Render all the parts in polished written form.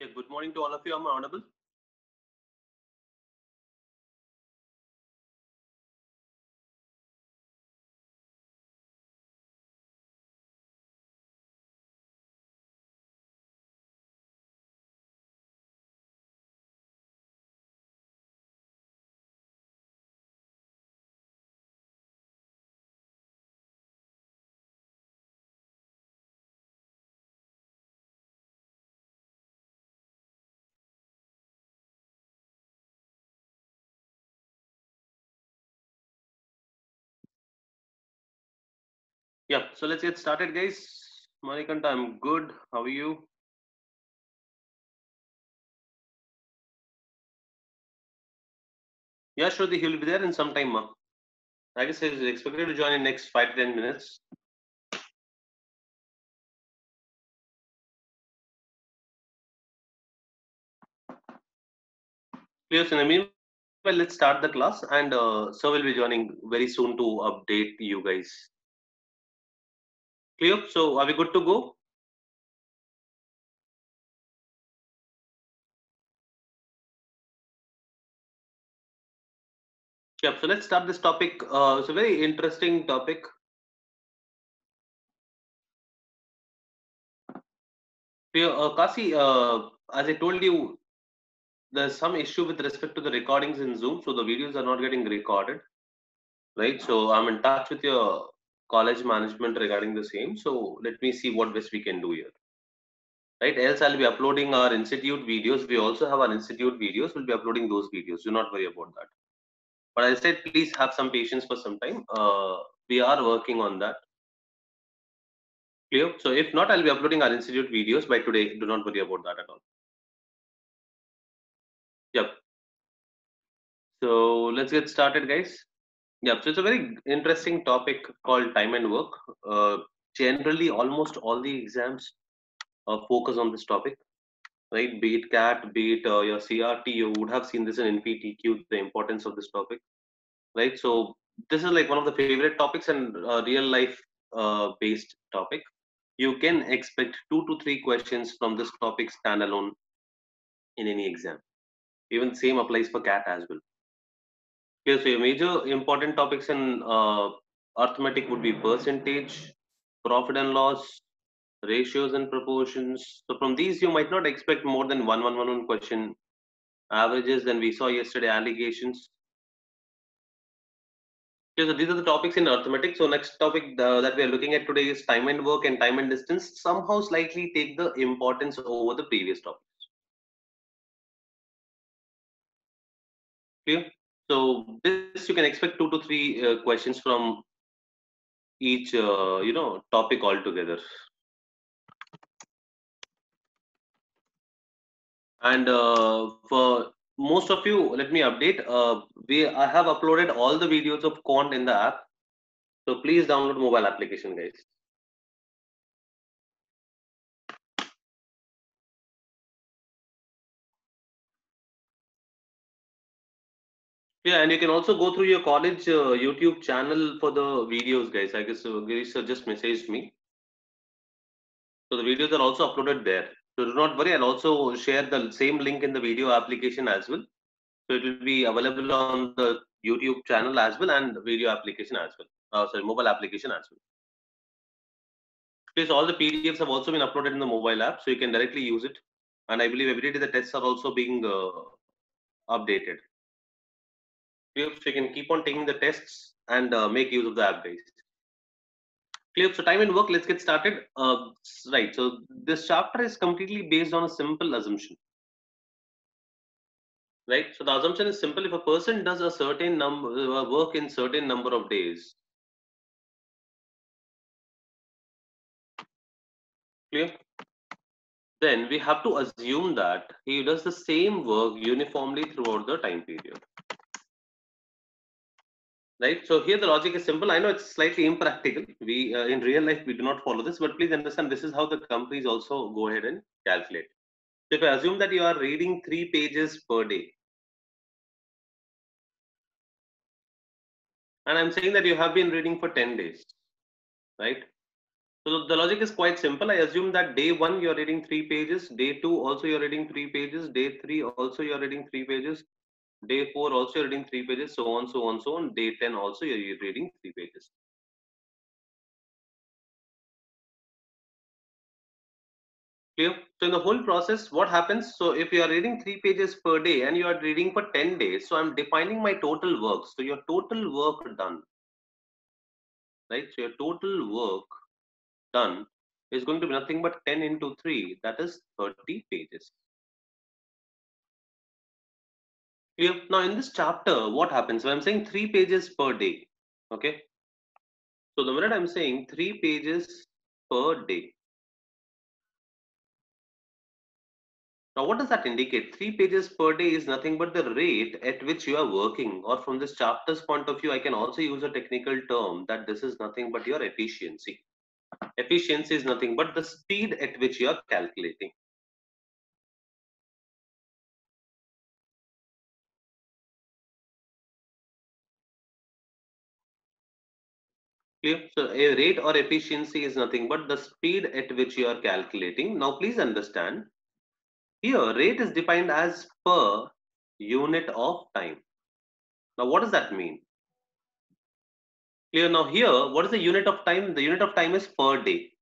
Yeah, good morning to all of you. Am I audible? Yeah, so let's get started, guys. Manikanta, I'm good. How are you? Yeah, Shruti, he'll be there in some time, ma. I guess he's expected to join in next 5 to 10 minutes. Clear. So in the meanwhile, let's start the class, and so will be joining very soon to update you guys. Clear. So are we good to go? Yeah. So let's start this topic. It's a very interesting topic. Clear. Kasi, as I told you, there's some issue with respect to the recordings in Zoom, so the videos are not getting recorded, right? So I'm in touch with your college management regarding the same. So let me see what best we can do here, right? Else I'll be uploading our institute videos. We also have our institute videos. We'll be uploading those videos. Do not worry about that. But I said, please have some patience for some time. We are working on that. Clear? So if not, I'll be uploading our institute videos by today. Do not worry about that at all. Yep. So let's get started, guys. Yeah, so it's a very interesting topic called time and work. Uh, Generally, almost all the exams focus on this topic, right? Be it CAT, be it your CRT, you would have seen this in NPTQ, the importance of this topic, right? So this is like one of the favorite topics and real life based topic. You can expect 2 to 3 questions from this topic standalone in any exam. Even same applies for CAT as well. Okay, so your major important topics in arithmetic would be percentage, profit and loss, ratios and proportions. So from these, you might not expect more than one question. Averages, then we saw yesterday allegations. Okay, so these are the topics in arithmetic. So next topic that we are looking at today is time and work and time and distance. Somehow slightly take the importance over the previous topics. Clear? So this you can expect 2 to 3 questions from each topic altogether. And for most of you, let me update. I have uploaded all the videos of Quant in the app. So please download mobile application, guys. Yeah, and you can also go through your college YouTube channel for the videos, guys. I guess Girish sir just messaged me. So the videos are also uploaded there. So do not worry. I'll also share the same link in the video application as well. So it will be available on the YouTube channel as well and video application as well. Sorry, mobile application as well. Yes, all the PDFs have also been uploaded in the mobile app, so you can directly use it. And I believe every day the tests are also being updated. Clear? So you can keep on taking the tests and make use of the app, guys. Clear? So time and work. Let's get started. Right. So this chapter is completely based on a simple assumption. Right. So the assumption is simple. If a person does a certain number work in certain number of days, clear? Then we have to assume that he does the same work uniformly throughout the time period. Right. So here the logic is simple. I know it's slightly impractical. We in real life we do not follow this, but please understand this is how the companies also go ahead and calculate. So if I assume that you are reading 3 pages per day, and I'm saying that you have been reading for 10 days, right? So the logic is quite simple. I assume that day one you're reading 3 pages, day two also you're reading 3 pages, day three also you're reading 3 pages, day four also you're reading 3 pages, so on, so on, so on. Day 10 also you're reading 3 pages. Clear? So in the whole process, what happens? So if you are reading 3 pages per day and you are reading for 10 days, so I'm defining my total work. So your total work done, right? So your total work done is going to be nothing but 10 into 3, that is 30 pages. Clear? Now in this chapter, what happens when I'm saying 3 pages per day? Okay. So the minute I'm saying 3 pages per day, now what does that indicate? 3 pages per day is nothing but the rate at which you are working. Or from this chapter's point of view, I can also use a technical term that this is nothing but your efficiency. Efficiency is nothing but the speed at which you are calculating. Clear? So a rate or efficiency is nothing but the speed at which you are calculating. Now please understand, here rate is defined as per unit of time. Now what does that mean? Clear? Now here, what is the unit of time? The unit of time is per day.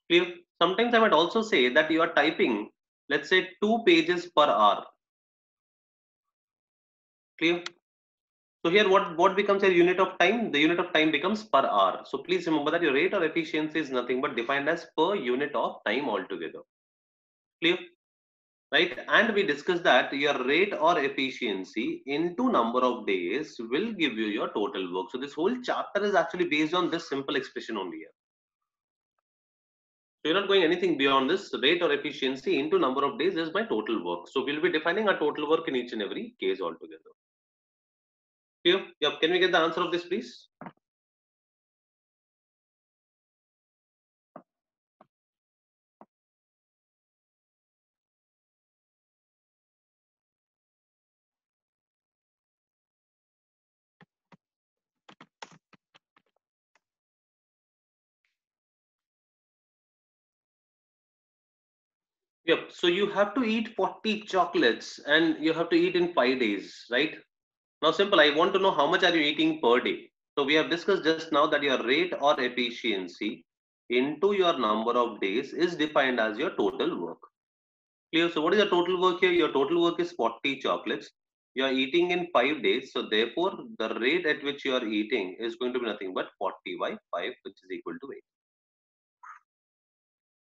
Clear? Sometimes I might also say that you are typing, let's say 2 pages per hour. Clear? So here what becomes a unit of time? The unit of time becomes per hour. So please remember that your rate or efficiency is nothing but defined as per unit of time altogether. Clear? Right? And we discussed that your rate or efficiency into number of days will give you your total work. So this whole chapter is actually based on this simple expression only here. So you're not going anything beyond this. Rate or efficiency into number of days is my total work. So we'll be defining our total work in each and every case altogether. Clear? Yep. Can we get the answer of this, please? Yep. So you have to eat 40 chocolates and you have to eat in 5 days, right? Now, simple. I want to know how much are you eating per day. So we have discussed just now that your rate or efficiency into your number of days is defined as your total work. Clear? So what is your total work here? Your total work is 40 chocolates. You are eating in 5 days. So therefore, the rate at which you are eating is going to be nothing but 40 by 5, which is equal to 8.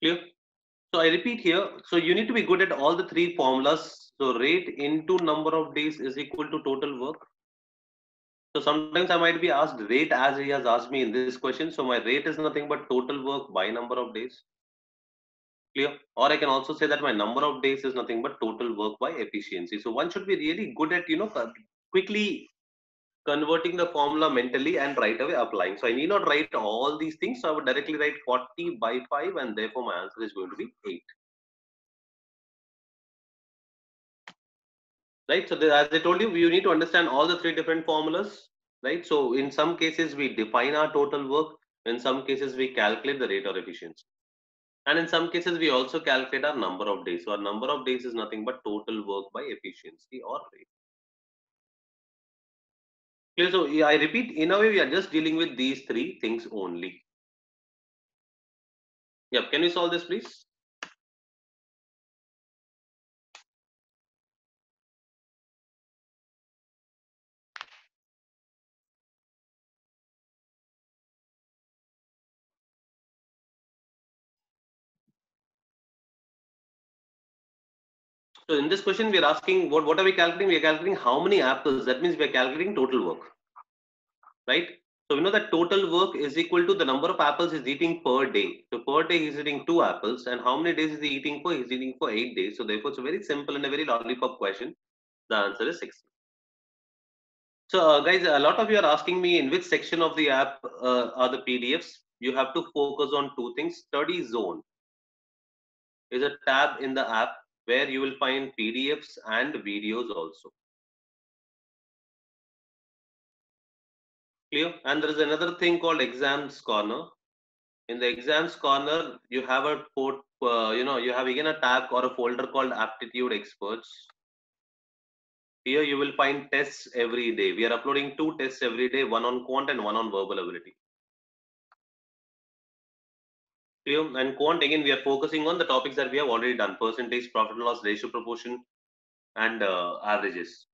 Clear? So I repeat here. So you need to be good at all the three formulas. So rate into number of days is equal to total work. So sometimes I might be asked rate as he has asked me in this question. So my rate is nothing but total work by number of days. Clear? Or I can also say that my number of days is nothing but total work by efficiency. So one should be really good at, quickly converting the formula mentally and right away applying. So I need not write all these things. So I would directly write 40 by 5 and therefore my answer is going to be 8. Right? So as I told you, you need to understand all the three different formulas. Right? So in some cases, we define our total work. In some cases, we calculate the rate or efficiency. And in some cases, we also calculate our number of days. So our number of days is nothing but total work by efficiency or rate. Clear? So yeah, I repeat, in a way, we are just dealing with these three things only. Yeah, can we solve this, please? So in this question, we are asking what are we calculating? We are calculating how many apples. That means we are calculating total work, right? So we know that total work is equal to the number of apples he's eating per day. So per day he's eating 2 apples, and how many days is he eating for? He's eating for 8 days. So therefore, it's a very simple and a very lollipop question. The answer is 6. So guys, a lot of you are asking me in which section of the app are the PDFs. You have to focus on two things. Study Zone is a tab in the app where you will find PDFs and videos also. Clear? And there is another thing called Exams Corner. In the exams corner, you have a you have again a tab or a folder called Aptitude Experts. Here you will find tests every day. We are uploading 2 tests every day, one on quant and one on verbal ability. Clear? And quant, again, we are focusing on the topics that we have already done: percentage, profit and loss, ratio, proportion, and averages.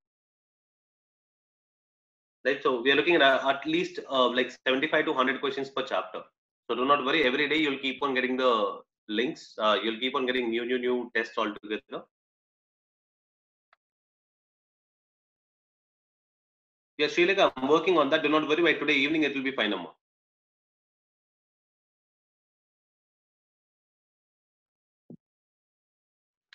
Right. So we are looking at least like 75 to 100 questions per chapter. So do not worry. Every day you'll keep on getting the links. You'll keep on getting new tests altogether. Yes, Srileka, I'm working on that. Do not worry. By today evening, it will be fine, Amma.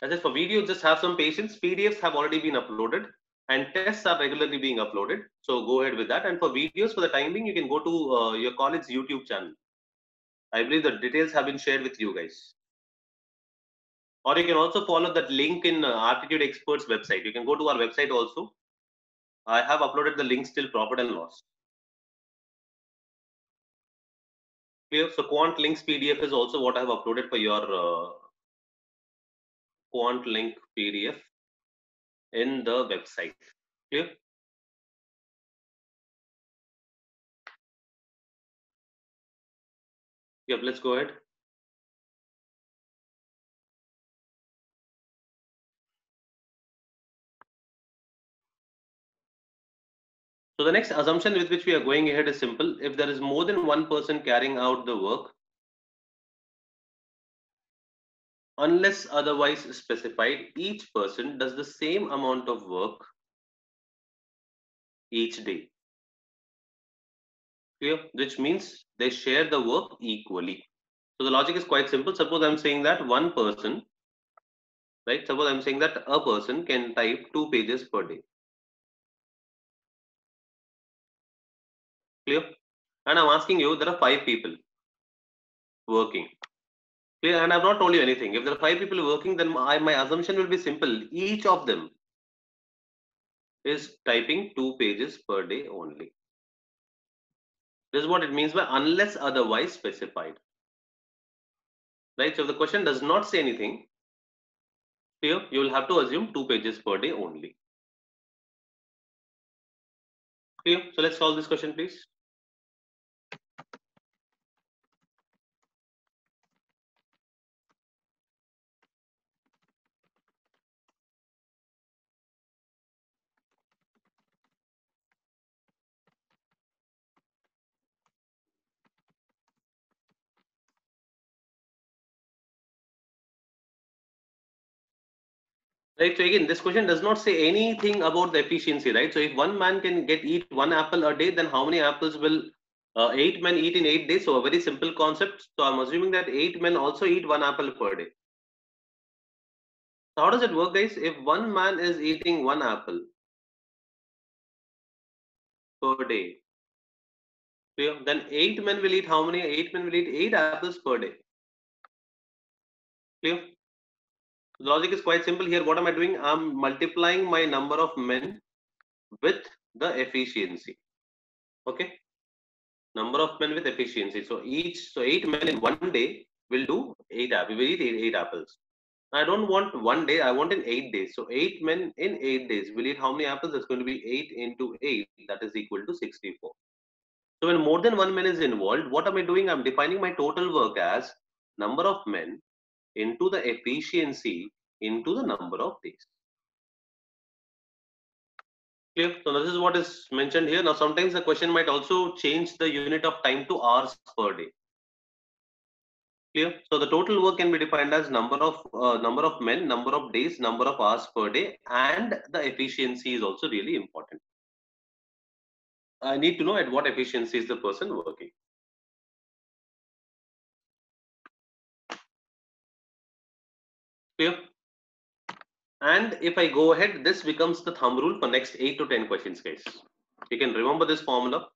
As I for video, just have some patience. PDFs have already been uploaded and tests are regularly being uploaded. So go ahead with that. And for videos, for the time being, you can go to your college YouTube channel. I believe the details have been shared with you guys. Or you can also follow that link in Aptitude Experts website. You can go to our website also. I have uploaded the links till profit and loss. Clear? So quant links PDF is also what I have uploaded for your quant link PDF in the website. Clear? Yep, let's go ahead. So the next assumption with which we are going ahead is simple. If there is more than one person carrying out the work, unless otherwise specified, each person does the same amount of work each day. Clear? Which means they share the work equally. So the logic is quite simple. Suppose I'm saying that one person, right? Suppose I'm saying that a person can type 2 pages per day. Clear? And I'm asking you, there are 5 people working. Clear? And I've not told you anything. If there are 5 people working, then my assumption will be simple. Each of them is typing 2 pages per day only. This is what it means by unless otherwise specified. Right? So if the question does not say anything, here you will have to assume 2 pages per day only. Clear? So let's solve this question, please. Right. So again, this question does not say anything about the efficiency, right? So if one man can eat 1 apple a day, then how many apples will 8 men eat in 8 days? So a very simple concept. So I'm assuming that 8 men also eat 1 apple per day. So how does it work, guys? If one man is eating 1 apple per day, then 8 men will eat how many? 8 men will eat 8 apples per day. Clear? The logic is quite simple here. What am I doing? I'm multiplying my number of men with the efficiency. Okay. Number of men with efficiency. So 8 men in 1 day will do 8 apples. We will eat 8 apples. I don't want 1 day. I want in 8 days. So 8 men in 8 days will eat how many apples? That's going to be 8 into 8. That is equal to 64. So when more than one man is involved, what am I doing? I'm defining my total work as number of men into the efficiency into the number of days. Clear? So this is what is mentioned here. Now sometimes the question might also change the unit of time to hours per day. Clear? So the total work can be defined as number of men, number of days, number of hours per day, and the efficiency is also really important. I need to know at what efficiency is the person working. Clear? And if I go ahead, this becomes the thumb rule for next 8 to 10 questions, guys. You can remember this formula,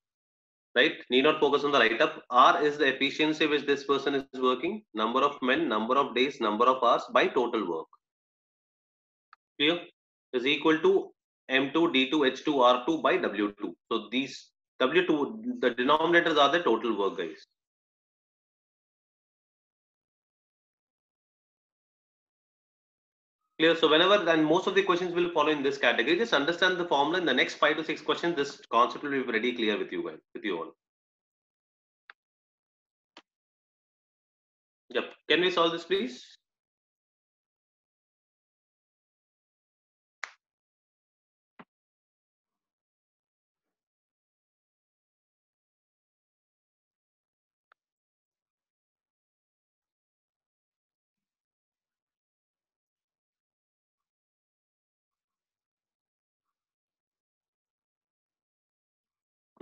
right? Need not focus on the write-up. R is the efficiency which this person is working, number of men, number of days, number of hours by total work. Clear? Is equal to M2 D2 H2 R2 by W2. So these W2, the denominators are the total work, guys. Clear? So whenever, and most of the questions will follow in this category, just understand the formula. In the next 5 to 6 questions, this concept will be very clear with you guys, with you all. Yep. Can we solve this, please?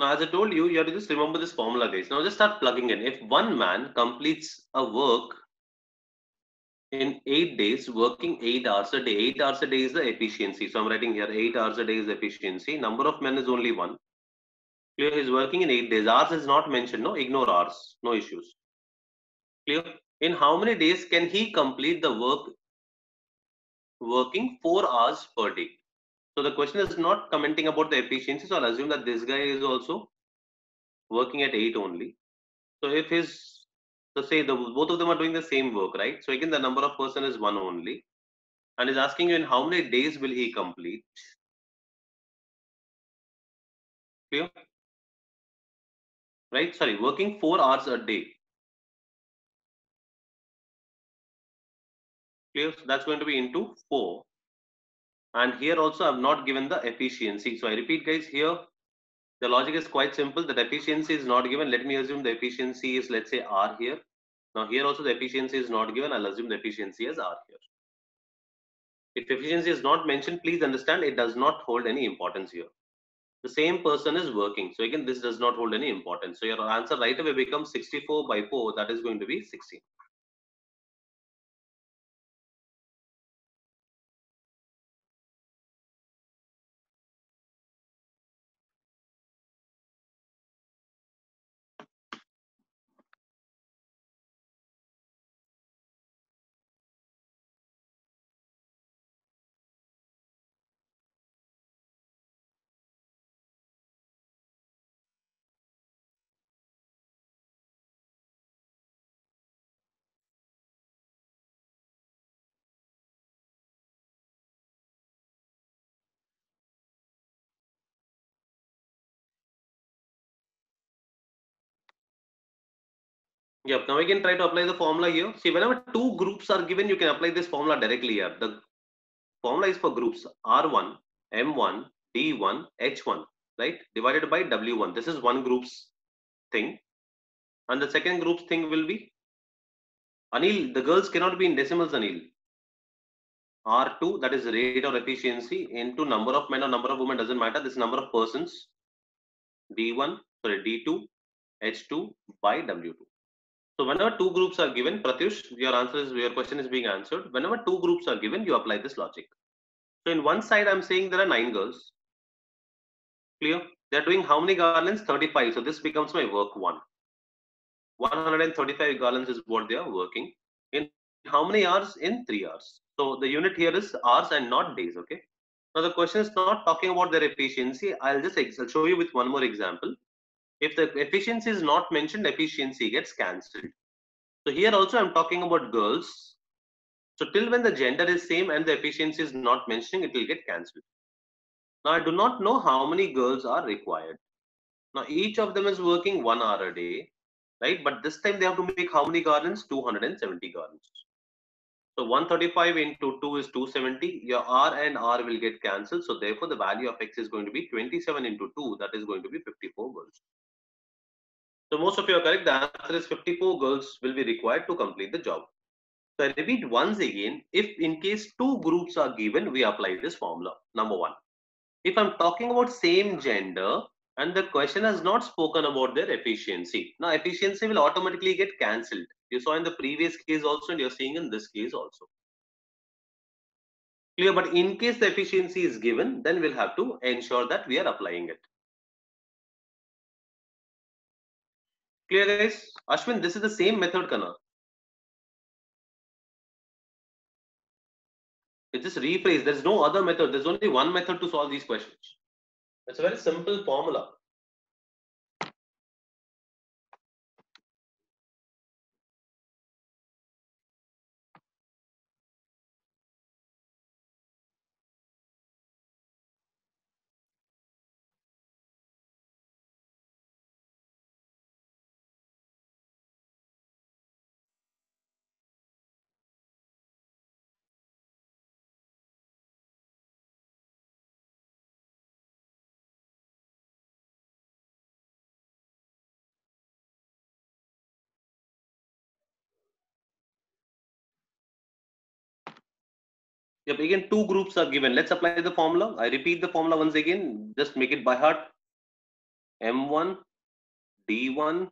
Now, as I told you, you have to just remember this formula, guys. Now, just start plugging in. If one man completes a work in 8 days, working 8 hours a day, 8 hours a day is the efficiency. So I'm writing here 8 hours a day is efficiency. Number of men is only one. Clear? He's working in 8 days. Hours is not mentioned. No, ignore hours. No issues. Clear? In how many days can he complete the work working 4 hours per day? So the question is not commenting about the efficiency. So I'll assume that this guy is also working at 8 only. So if his, so say both of them are doing the same work, right? So again, the number of person is one only, and is asking you in how many days will he complete? Clear? Right? Sorry, working 4 hours a day. Clear? So that's going to be into 4. And here also I've not given the efficiency. So I repeat, guys, here the logic is quite simple. That efficiency is not given. Let me assume the efficiency is, let's say, R here. Now here also the efficiency is not given. I'll assume the efficiency is R here. If efficiency is not mentioned, please understand it does not hold any importance here. The same person is working. So again, this does not hold any importance. So your answer right away becomes 64 by 4. That is going to be 16. Yep. Now we can try to apply the formula here. See, whenever two groups are given, you can apply this formula directly here. The formula is for groups R1, M1, D1, H1, right? Divided by W1. This is one group's thing. And the second group's thing will be Anil. The girls cannot be in decimals, Anil. R2, that is rate or efficiency, into number of men or number of women, doesn't matter. This number of persons. D1, sorry, D2, H2 by W2. So whenever two groups are given, Pratyush, your question is being answered. Whenever two groups are given, you apply this logic. So in one side, I'm saying there are 9 girls. Clear? They're doing how many garlands? 35. So this becomes my work 1. 135 garlands is what they are working. In how many hours? In 3 hours. So the unit here is hours and not days. Okay. Now the question is not talking about their efficiency. I'll show you with one more example. If the efficiency is not mentioned, efficiency gets cancelled. So here also I'm talking about girls. So till when the gender is same and the efficiency is not mentioning, it will get cancelled. Now I do not know how many girls are required. Now each of them is working 1 hour a day, right? But this time they have to make how many garlands? 270 garlands. So 135 into 2 is 270. Your R and R will get cancelled. So therefore the value of X is going to be 27 into 2. That is going to be 54 girls. So most of you are correct. The answer is 54 girls will be required to complete the job. So I repeat once again, if in case two groups are given, we apply this formula. Number 1. If I'm talking about same gender and the question has not spoken about their efficiency. Now efficiency will automatically get cancelled. You saw in the previous case also and you're seeing in this case also. Clear? But in case the efficiency is given, then we'll have to ensure that we are applying it. Clear guys? Ashwin, this is the same method, Kana. It's just rephrase. There's no other method. There's only one method to solve these questions. It's a very simple formula. Yep, again, two groups are given. Let's apply the formula. I repeat the formula once again. Just make it by heart. M1, D1,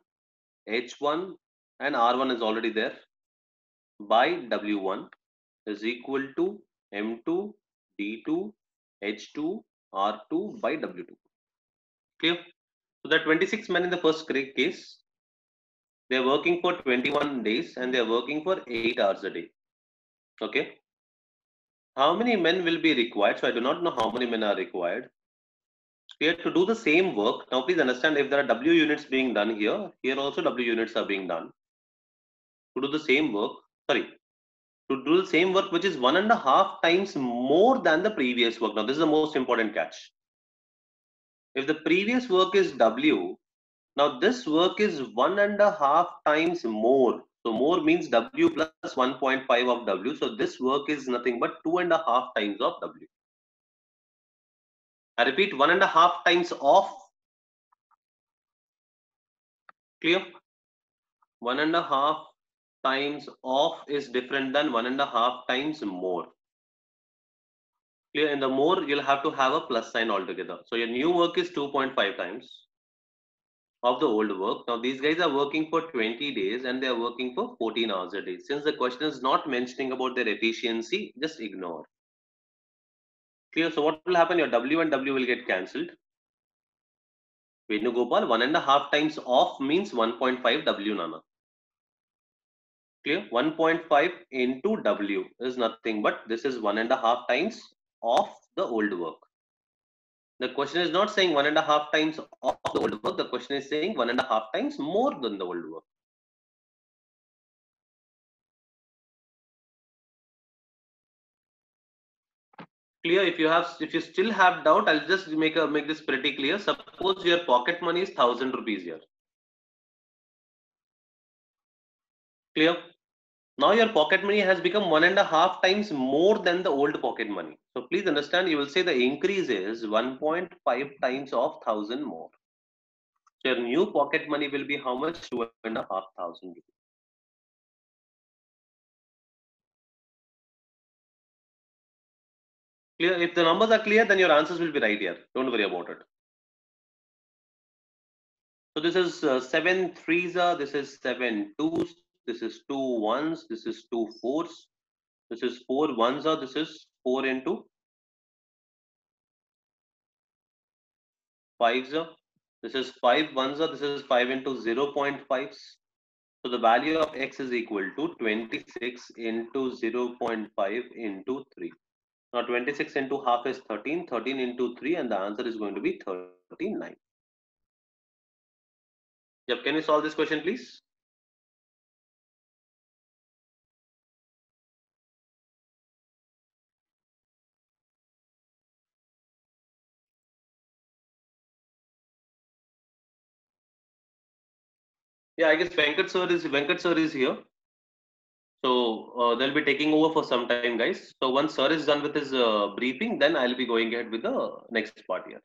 H1, and R1 is already there by W1 is equal to M2, D2, H2, R2 by W2. Clear? So the 26 men in the first case, they are working for 21 days and they are working for 8 hours a day. Okay. How many men will be required? So I do not know how many men are required. Here to do the same work. Now please understand, if there are W units being done here, here also W units are being done. To do the same work, to do the same work which is 1.5 times more than the previous work. Now this is the most important catch. If the previous work is W, now this work is 1.5 times more. So more means W plus 1.5 of W. So this work is nothing but 2.5 times of W. I repeat, 1.5 times of. Clear? 1.5 times of is different than 1.5 times more. Clear? In the more, you'll have to have a plus sign altogether. So your new work is 2.5 times of the old work. Now these guys are working for 20 days and they are working for 14 hours a day. Since the question is not mentioning about their efficiency, just ignore. Clear? So what will happen? Your W and W will get cancelled. Venugopal, 1.5 times of means 1.5 W, Nana. Clear? 1.5 into W is nothing but this is 1.5 times of the old work. The question is not saying 1.5 times of the old work. The question is saying 1.5 times more than the old work. Clear? If you still have doubt, I'll just make this pretty clear. Suppose your pocket money is 1,000 rupees here. Clear? Now your pocket money has become 1.5 times more than the old pocket money. So please understand, you will say the increase is 1.5 times of 1,000 more. So your new pocket money will be how much? 2,500 rupees. Clear? If the numbers are clear, then your answers will be right here. Don't worry about it. So this is 7 threes, this is 7 twos, this is 2 ones, this is 2 fours, this is 4 ones, this is 4 into 5s, this is 5 ones, this is 5 into 0.5s. So the value of x is equal to 26 into 0.5 into 3. Now 26 into half is 13, 13 into 3, and the answer is going to be 39. Yep, can you solve this question, please? Yeah, I guess Venkat sir is here. So they'll be taking over for some time, guys. So once sir is done with his briefing, then I'll be going ahead with the next part here.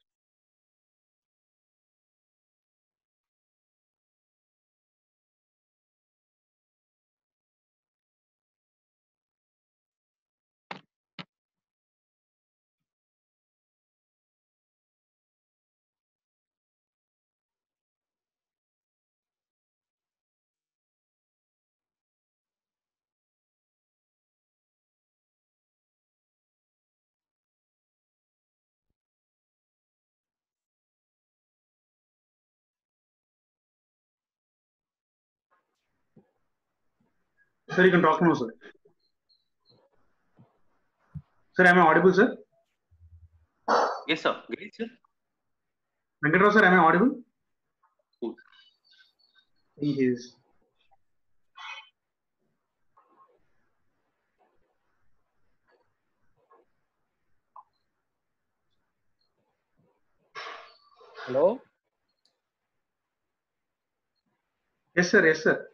Sir, you can talk now, sir. Sir, am I audible, sir? Yes, sir. Great, sir. Venkatrao, sir, am I audible? Cool. He is. Hello? Yes, sir. Yes, sir.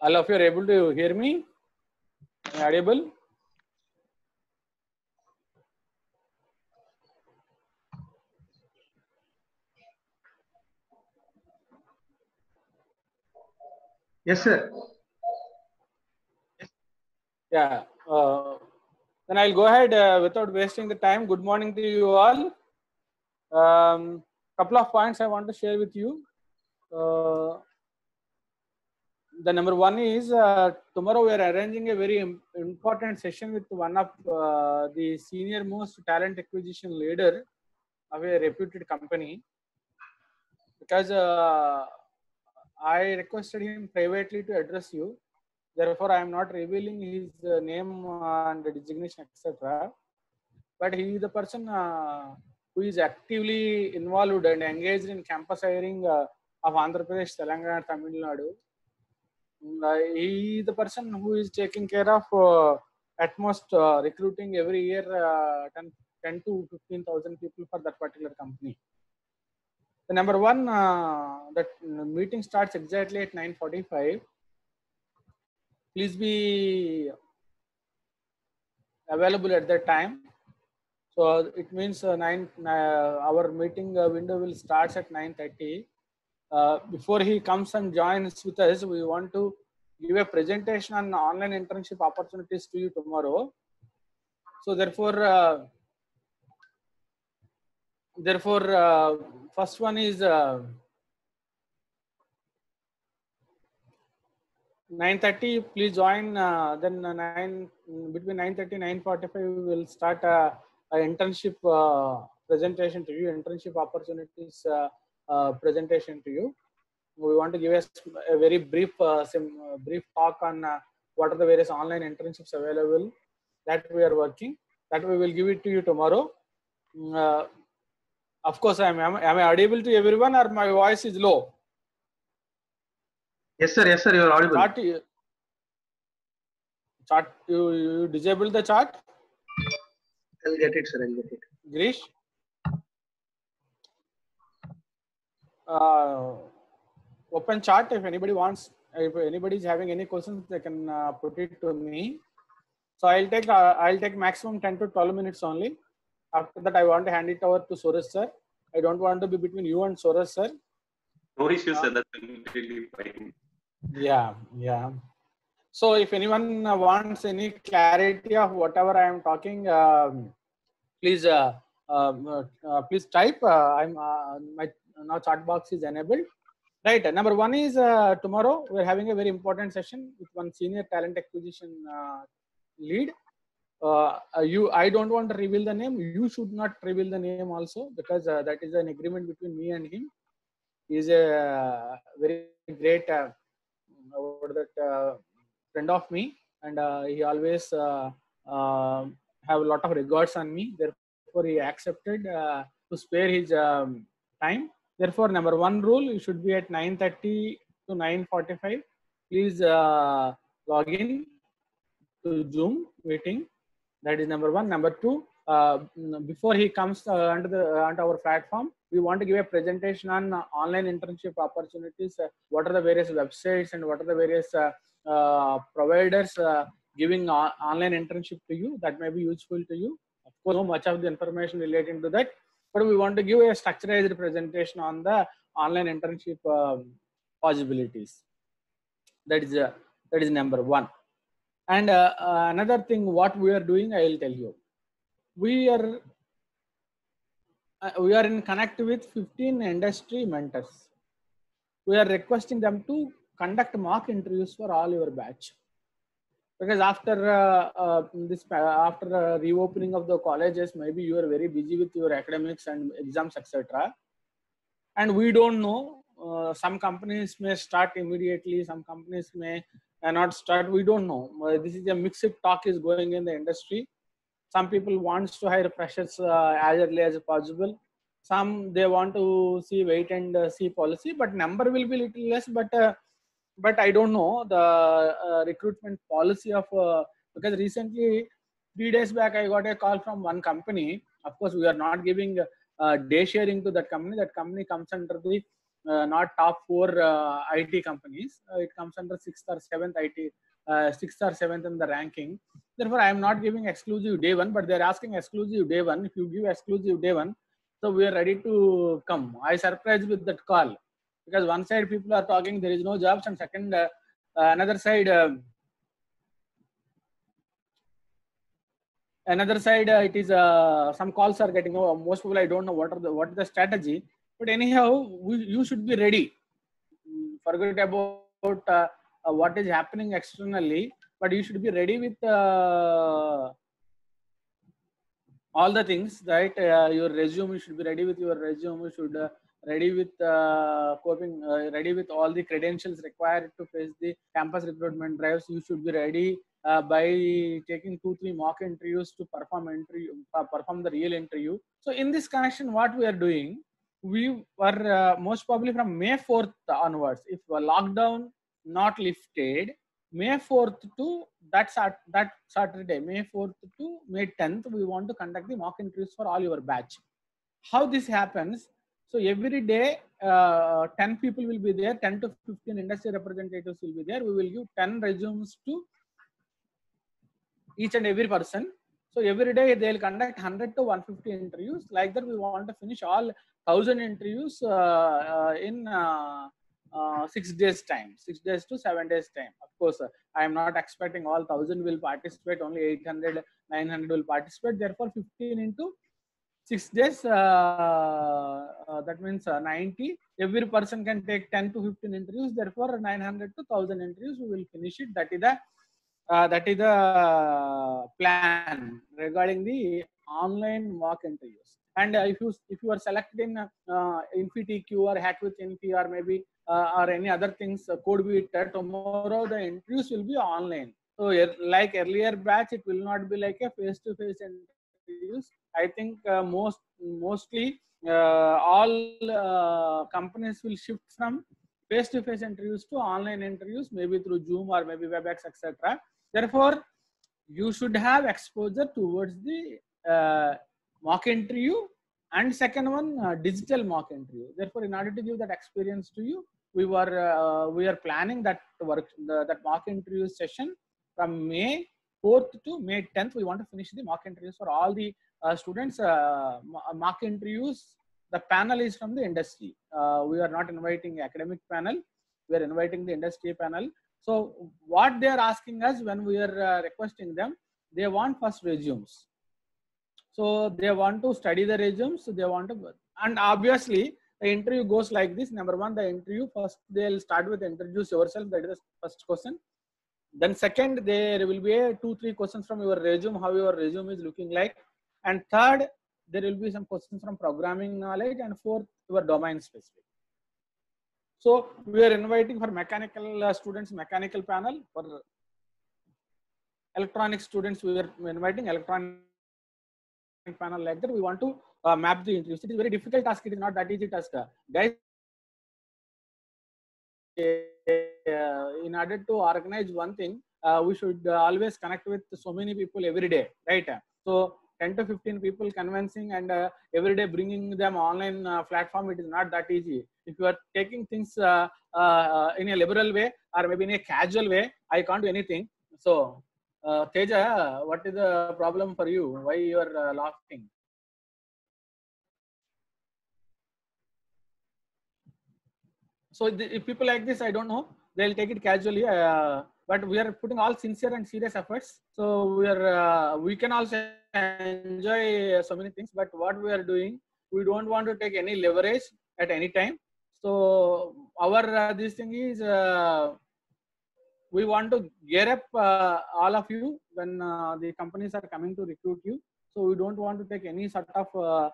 All of you are able to hear me? Am I audible? Yes, sir. Yeah. Then I'll go ahead without wasting the time. Good morning to you all. Couple of points I want to share with you. The number one is tomorrow we are arranging a very important session with one of the senior most talent acquisition leader of a reputed company, because I requested him privately to address you. Therefore, I am not revealing his name and designation, etc. But he is the person who is actively involved and engaged in campus hiring of Andhra Pradesh, Telangana, Tamil Nadu. He is the person who is taking care of at most recruiting every year 10 to 15,000 people for that particular company. The number one, that meeting starts exactly at 9:45. Please be available at that time. So it means our meeting window will start at 9:30. Before he comes and joins with us, we want to give a presentation on online internship opportunities to you tomorrow. So therefore, first one is 9:30. Please join. Then between 9:30 and 9:45 we will start a internship presentation to you, internship opportunities presentation to you. We want to give us a very brief brief talk on what are the various online internships available that we are working. That we will give it to you tomorrow. Of course, am I audible to everyone, or my voice is low? Yes, sir. Yes, sir. You are audible. Chart, you disable the chart? I'll get it, sir. I'll get it. Girish? Open chart. If anybody wants, if anybody is having any questions, they can put it to me. So I'll take maximum 10 to 12 minutes only. After that, I want to hand it over to Suresh sir. I don't want to be between you and Suresh sir. No issues, sir. That's completely fine. Yeah. So if anyone wants any clarity of whatever I am talking, please please type. My now chat box is enabled. Right. Number one is tomorrow we're having a very important session with one senior talent acquisition lead. I don't want to reveal the name. You should not reveal the name also, because that is an agreement between me and him. He is a very great friend of me, and he always have a lot of regards on me. Therefore, he accepted to spare his time. Therefore, number one rule, you should be at 9:30 to 9:45. Please log in to Zoom meeting. That is number one. Number two, before he comes onto our platform, we want to give a presentation on online internship opportunities. What are the various websites and what are the various providers giving online internship to you that may be useful to you. Of course, so much of the information relating to that, but we want to give a structured presentation on the online internship possibilities. That is number one. And another thing, what we are doing, I will tell you. We are in connect with 15 industry mentors. We are requesting them to conduct mock interviews for all your batch, because after reopening of the colleges, maybe you are very busy with your academics and exams, etc. And we don't know. Some companies may start immediately. Some companies may not start. We don't know. This is a mixed talk is going in the industry. Some people wants to hire freshers as early as possible. Some they want to see wait and see policy, but number will be little less. But I don't know the recruitment policy of because recently 3 days back I got a call from one company. Of course, we are not giving day sharing to that company. That company comes under the not top 4 IT companies. It comes under 6th or 7th IT, 6th or 7th in the ranking. Therefore, I am not giving exclusive day one, but they're asking exclusive day one. If you give exclusive day one, so we are ready to come. I surprised with that call, because one side people are talking there is no jobs, and second another side it is some calls are getting. Most people, I don't know what is the strategy, but anyhow you should be ready. Forget about what is happening externally, but you should be ready with all the things, right? Your resume, you should be ready with your resume. You should ready with coping, ready with all the credentials required to face the campus recruitment drives. You should be ready by taking 2-3 mock interviews to perform the real interview. So in this connection, what we are doing, we were most probably from May 4th onwards, if lockdown not lifted, May 4th to that Saturday, May 4th to May 10th, we want to conduct the mock interviews for all your batch. How this happens? So every day, 10 people will be there, 10 to 15 industry representatives will be there. We will give 10 resumes to each and every person. So every day they will conduct 100 to 150 interviews. Like that, we want to finish all 1000 interviews in 6 days time, 6 days to 7 days time. Of course, I am not expecting all 1000 will participate, only 800, 900 will participate. Therefore, 15 into 6 days, that means 90. Every person can take 10 to 15 interviews. Therefore, 900 to 1000 interviews, we will finish it. That is the plan regarding the online mock interviews. And if you are selected in InfyTQ or Hack with Infy or maybe or any other things, CodeBeater, tomorrow the interviews will be online. So like earlier batch, it will not be like a face-to-face interviews. I think mostly all companies will shift from face-to-face interviews to online interviews, maybe through Zoom or maybe WebEx, etc. Therefore, you should have exposure towards the mock interview, and second one, digital mock interview. Therefore, in order to give that experience to you, we are planning that that mock interview session from May 4th to May 10th. We want to finish the mock interviews for all the students. Mock interviews. The panel is from the industry. We are not inviting academic panel. We are inviting the industry panel. So what they are asking us when we are requesting them, they want first resumes. So they want to study the resumes. They want to, and obviously the interview goes like this. Number one, the interview first they'll start with introduce yourself. That is the first question. Then second, there will be 2-3 questions from your resume, how your resume is looking like. And third, there will be some questions from programming knowledge. And fourth, your domain specific. So we are inviting for mechanical students, mechanical panel. For electronic students, we are inviting electronic panel. Like that, we want to map the interviews. It is very difficult task. It is not that easy task. Guys, in order to organize one thing, we should always connect with so many people every day, right? So 10 to 15 people convincing and every day bringing them online platform, it is not that easy. If you are taking things in a liberal way or maybe in a casual way, I can't do anything. So Teja, what is the problem for you? Why you are laughing? So if people like this, I don't know, they'll take it casually. But we are putting all sincere and serious efforts. So we can also enjoy so many things. But what we are doing, we don't want to take any leverage at any time. So our this thing is we want to gear up all of you when the companies are coming to recruit you. So we don't want to take any sort of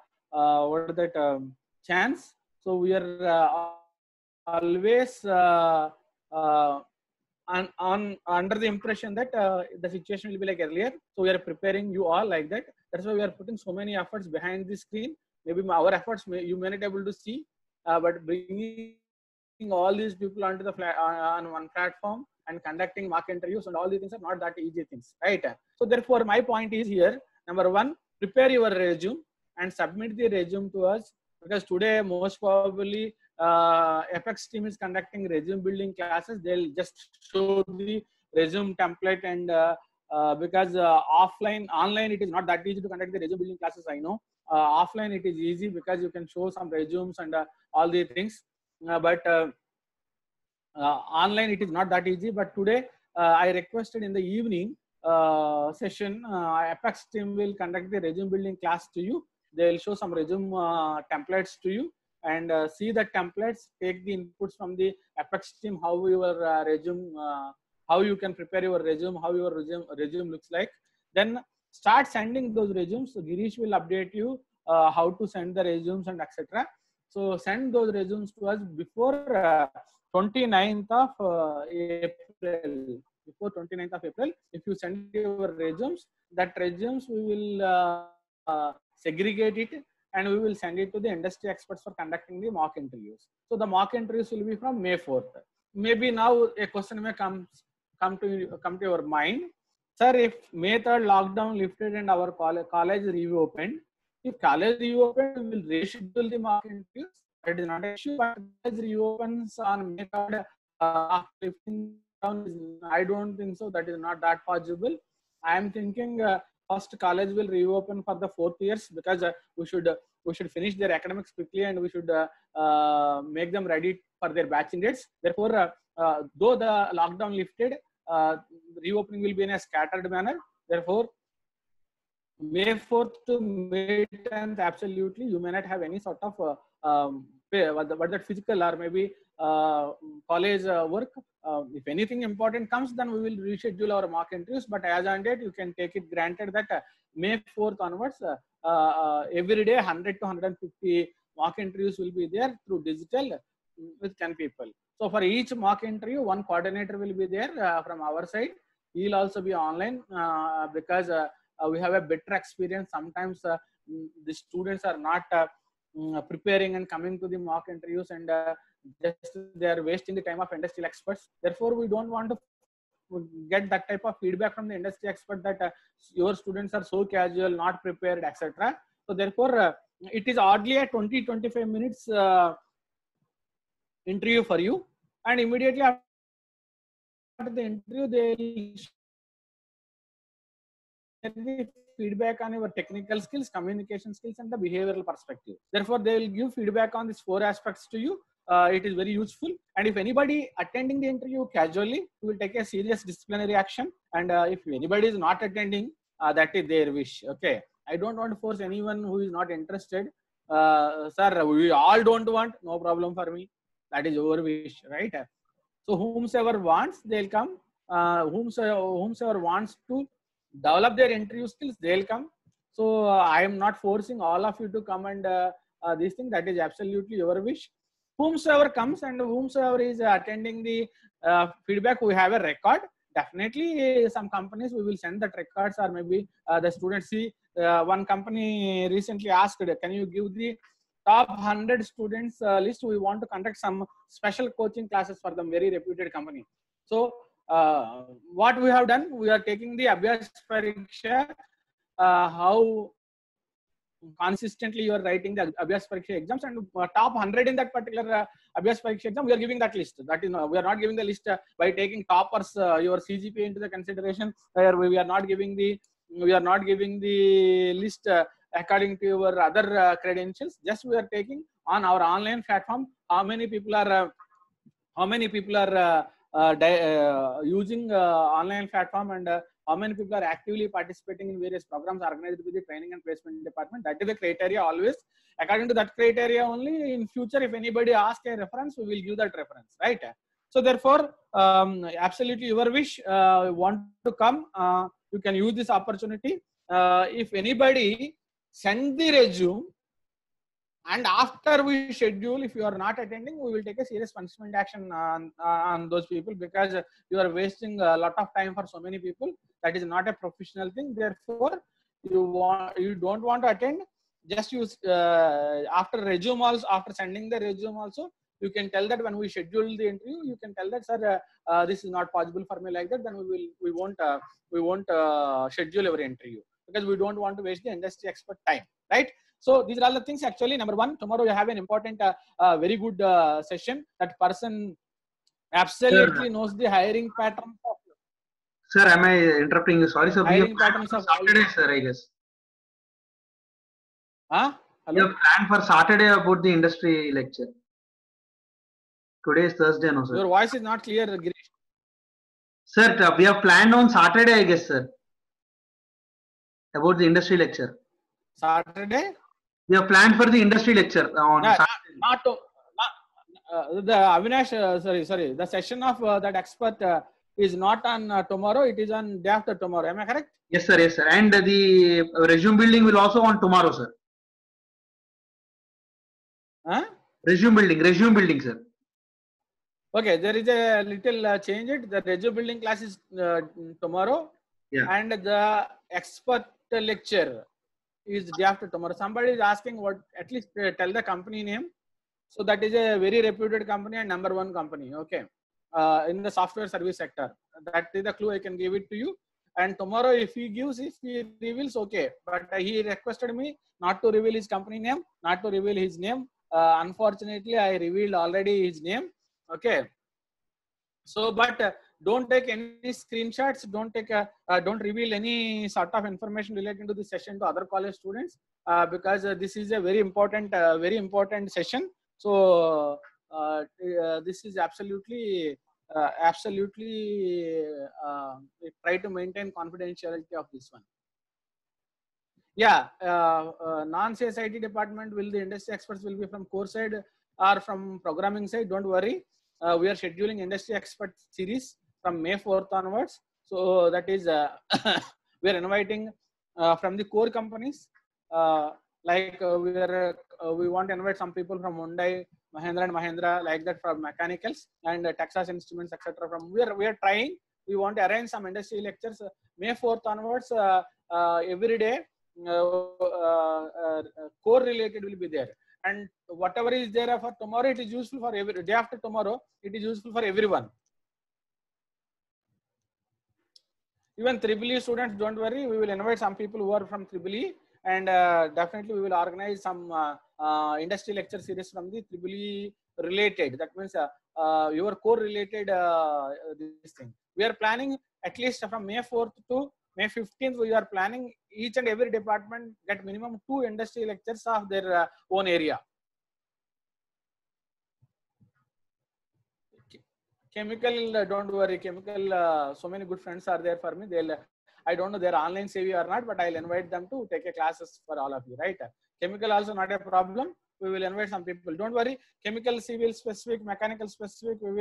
chance. So we are always under the impression that the situation will be like earlier. So we are preparing you all like that. That's why we are putting so many efforts behind the screen. Maybe our efforts you may not be able to see, but bringing all these people onto the on one platform and conducting mock interviews and all these things are not that easy things, right? So therefore, my point is here: number one, prepare your resume and submit the resume to us, because today most probably Apex team is conducting resume building classes, they'll just show the resume template, and because online it is not that easy to conduct the resume building classes, I know. Offline it is easy because you can show some resumes and all the things, but online it is not that easy. But today I requested in the evening session, Apex team will conduct the resume building class to you. They will show some resume templates to you, and see the templates, take the inputs from the Apex team, how your resume, how you can prepare your resume, how your resume looks like. Then start sending those resumes. So Girish will update you how to send the resumes and etc. So send those resumes to us before 29th of April. Before 29th of April, if you send your resumes, that resumes we will segregate it, and we will send it to the industry experts for conducting the mock interviews. So the mock interviews will be from May 4th. Maybe now a question may come to your mind, sir, if May 3rd lockdown lifted and our college reopened, if college reopened, we will reschedule the mock interviews. It is not an issue, but college reopens on May 3rd after lifting down. I don't think so. That is not that possible. I am thinking first college will reopen for the 4th years, because we should finish their academics quickly, and we should make them ready for their batching dates. Therefore, though the lockdown lifted, reopening will be in a scattered manner. Therefore, May 4th to May 10th, absolutely, you may not have any sort of but that physical or maybe college work. If anything important comes, then we will reschedule our mock interviews. But as on date, you can take it granted that May 4th onwards, every day 100 to 150 mock interviews will be there through digital with 10 people. So for each mock interview, one coordinator will be there from our side. He will also be online because we have a better experience. Sometimes the students are not preparing and coming to the mock interviews, and just they are wasting the time of industrial experts. Therefore, we don't want to get that type of feedback from the industry expert that your students are so casual, not prepared, etc. So therefore, it is oddly a 20-25 minutes interview for you, and immediately after the interview, they will the feedback on your technical skills, communication skills, and the behavioral perspective. Therefore, they will give feedback on these 4 aspects to you. It is very useful. And if anybody attending the interview casually, we will take a serious disciplinary action. And if anybody is not attending, that is their wish. Okay. I don't want to force anyone who is not interested. Sir, we all don't want, no problem for me. That is your wish, right? So whomsoever wants, they'll come. Whomsoever wants to develop their interview skills, they'll come. So I am not forcing all of you to come and this thing. That is absolutely your wish. Whomsoever comes and whomsoever is attending the feedback, we have a record. Definitely some companies we will send that records, or maybe the students see. One company recently asked, can you give the top 100 students list? We want to conduct some special coaching classes for them, very reputed company. So what we have done, we are taking the Abhyas Pariksha, how consistently you are writing the Abhyas Pariksha exams, and top 100 in that particular Abhyas Pariksha exam, we are giving that list. That is, we are not giving the list by taking toppers, your CGPA into the consideration. We are not giving the list according to your other credentials. Just we are taking on our online platform how many people are using online platform, and how many people are actively participating in various programs organized with the training and placement department. That is the criteria always. According to that criteria only, in future, if anybody asks a reference, we will give that reference, right? So therefore, absolutely your wish, want to come, you can use this opportunity. If anybody send the resume, and after we schedule, if you are not attending, we will take a serious punishment action on those people, because you are wasting a lot of time for so many people. That is not a professional thing. Therefore, you don't want to attend. Just use after resume also, after sending the resume also, you can tell that when we schedule the interview, you can tell that, sir, this is not possible for me like that. Then we won't schedule our interview, because we don't want to waste the industry expert time, right? So these are all the things. Actually, number one, tomorrow you have an important, very good session. That person absolutely knows the hiring pattern. Sir, am I interrupting you? Sorry, sir. We have Hiring planned patterns for of Saturday, sir, I guess. We Hello? have planned for Saturday about the industry lecture. Today is Thursday, no, sir. Your voice is not clear, Girish. Sir, we have planned on Saturday, I guess, sir. About the industry lecture. Saturday? We have planned for the industry lecture on Saturday. The Avinash, sorry. The session of that expert is not on tomorrow. It is on day after tomorrow. Am I correct? Yes, sir. Yes, sir. And the resume building will also on tomorrow, sir. Resume building, sir. Okay, there is a little change. The resume building class is tomorrow, and the expert lecture is day after tomorrow. Somebody is asking what, at least tell the company name. So that is a very reputed company and number one company. Okay, in the software service sector. That is the clue I can give it to you. And tomorrow, if he reveals, okay. But he requested me not to reveal his company name, not to reveal his name. Unfortunately, I revealed already his name. Okay. So, but don't take any screenshots. Don't reveal any sort of information related to this session to other college students, because this is a very important session. So this is absolutely try to maintain confidentiality of this one. Yeah, non-CS IT department, will the industry experts will be from core side or from programming side? Don't worry. We are scheduling industry expert series from May 4th onwards. So that is we are inviting from the core companies. We want to invite some people from Hyundai, Mahindra and Mahindra, like that, from mechanicals, and Texas Instruments, etc. From we are trying. We want to arrange some industry lectures May 4th onwards. Every day core related will be there, and whatever is there for tomorrow, it is useful for every day after tomorrow. It is useful for everyone. Even EEE students, don't worry. We will invite some people who are from EEE, and definitely we will organize some industry lecture series from the EEE related. That means your core related this thing. We are planning at least from May 4th to May 15th. We are planning each and every department get minimum 2 industry lectures of their own area. Chemical, don't worry. Chemical, so many good friends are there for me. I don't know they're online savvy or not, but I'll invite them to take a classes for all of you, right? Chemical also not a problem. We will invite some people. Don't worry. Chemical, civil specific, mechanical specific. We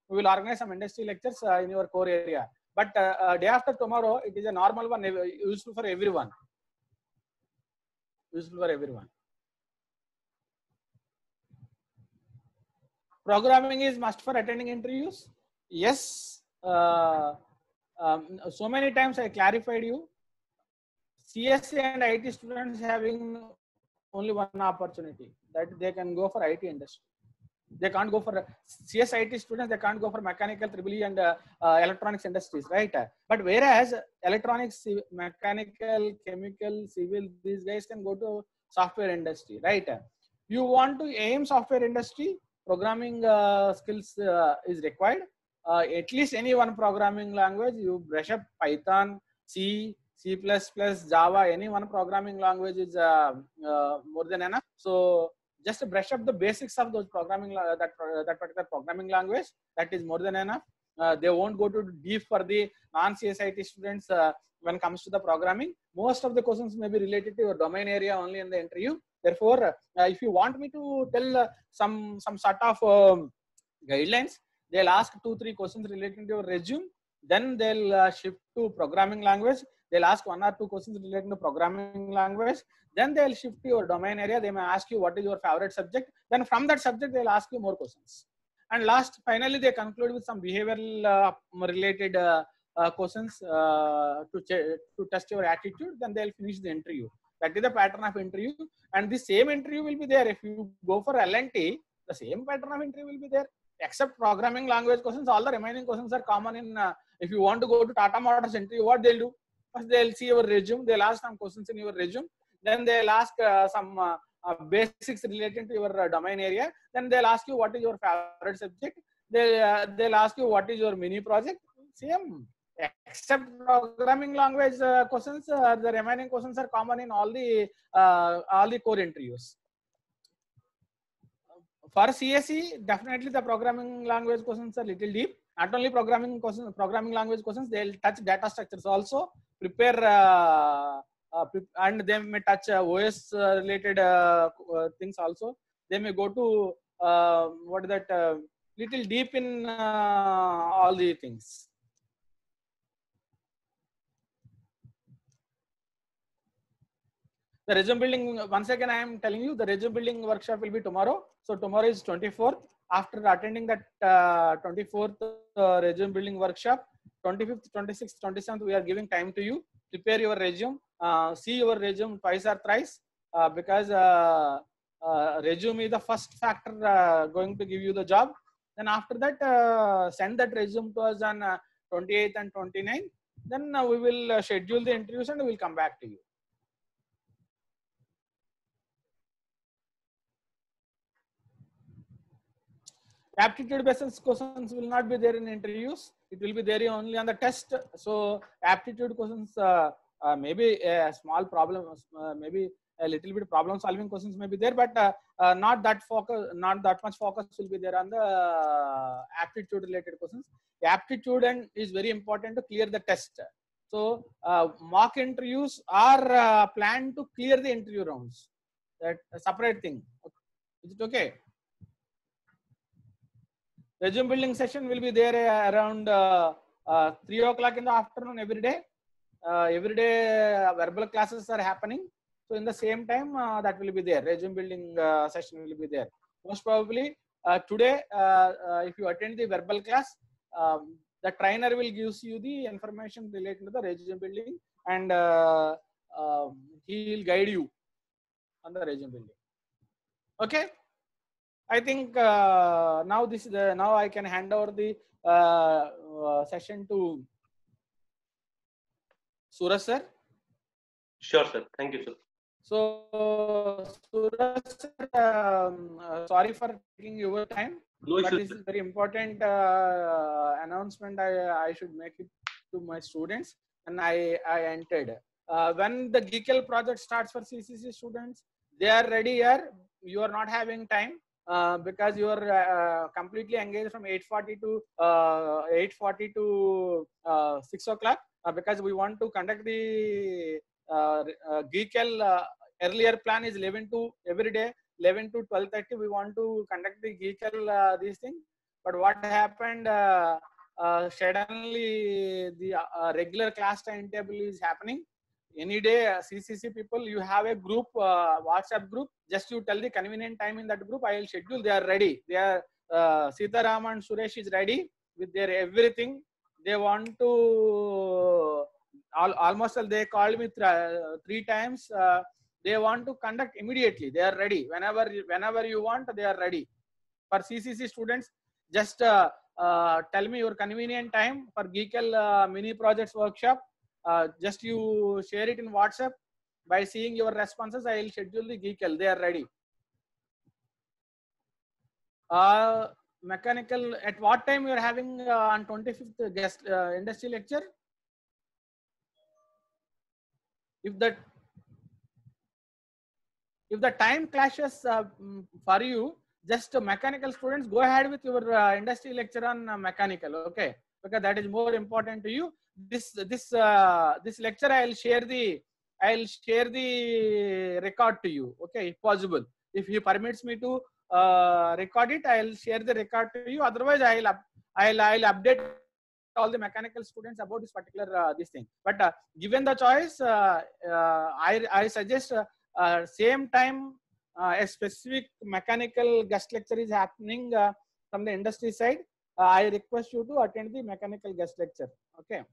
will organize some industry lectures in your core area. But day after tomorrow, it is a normal one, useful for everyone. Useful for everyone. Programming is must for attending interviews. Yes. So many times I clarified you. CSE and IT students having only one opportunity, that they can go for IT industry. They can't go for CS IT students. They can't go for mechanical, EEE, and electronics industries, right? But whereas electronics, mechanical, chemical, civil, these guys can go to software industry, right? You want to aim software industry, programming skills is required. At least any one programming language. You brush up Python, C, C++, Java. Any one programming language is more than enough. So just brush up the basics of those programming that particular programming language. That is more than enough. They won't go to deep for the non-CSIT students when it comes to the programming. Most of the questions may be related to your domain area only in the interview. Therefore, if you want me to tell some sort of guidelines, they'll ask 2-3 questions relating to your resume. Then they'll shift to programming language. They'll ask 1 or 2 questions relating to programming language. Then they'll shift to your domain area. They may ask you what is your favorite subject. Then from that subject, they'll ask you more questions. And finally, they conclude with some behavioral related questions to test your attitude. Then they'll finish the interview. That is the pattern of interview. And the same interview will be there. If you go for L&T, the same pattern of interview will be there. Except programming language questions, all the remaining questions are common in. If you want to go to Tata Motors interview, what they'll do? First, they'll see your resume. They'll ask some questions in your resume. Then they'll ask some basics related to your domain area. Then they'll ask you what is your favorite subject. They'll ask you what is your mini project. Same, except programming language questions, the remaining questions are common in all the core interviews. For CSE, definitely the programming language questions are little deep. Not only programming language questions, they'll touch data structures also. Prepare and they may touch OS related things also. They may go to what is that little deep in all the things. The resume building, once again I am telling you, the resume building workshop will be tomorrow. So tomorrow is 24th. After attending that 24th resume building workshop, 25th, 26th, 27th, we are giving time to you. Prepare your resume, see your resume twice or thrice, because resume is the first factor going to give you the job. Then after that, send that resume to us on 28th and 29th. Then we will schedule the interviews and we will come back to you. Aptitude based questions will not be there in interviews. It will be there only on the test. So aptitude questions, maybe a small problem, maybe a little bit problem solving questions may be there, but not that much focus will be there on the aptitude related questions. The aptitude is very important to clear the test. So mock interviews are planned to clear the interview rounds. That a separate thing. Is it okay? Resume building session will be there around 3 o'clock in the afternoon every day. Every day verbal classes are happening. So in the same time that will be there. Resume building session will be there. Most probably today, if you attend the verbal class, the trainer will give you the information related to the resume building, and he will guide you on the resume building. Okay. I think now now I can hand over the session to Suraj sir. Sure, sir. Thank you, sir. So Suraj sir, sorry for taking your time. No but issues. this is very important announcement. I should make it to my students, and I entered. When the GKL project starts for CCC students, they are ready here. You are not having time. Because you are completely engaged from 8:40 to 6 o'clock, because we want to conduct the GKL. Earlier plan is 11 to every day, 11 to 12:30. We want to conduct the GKL these things. But what happened? Suddenly the regular class timetable is happening. Any day, CCC people, you have a group, WhatsApp group. Just you tell the convenient time in that group. I will schedule. They are ready. They are Sitaram and Suresh is ready with their everything. They want to almost they called me 3 times. They want to conduct immediately. They are ready. Whenever you want, they are ready. For CCC students, just tell me your convenient time for GKL mini projects workshop. Just you share it in WhatsApp. By seeing your responses, I will schedule the GKL. They are ready. Mechanical, at what time you are having on 25th guest industry lecture? If the time clashes for you, just mechanical students, go ahead with your industry lecture on mechanical, okay? Because that is more important to you. This lecture I'll share the record to you, okay, if possible. If he permits me to record it, I'll share the record to you. Otherwise, I'll update all the mechanical students about this particular this thing. But given the choice, I suggest same time a specific mechanical guest lecture is happening from the industry side. I request you to attend the mechanical guest lecture. Okay.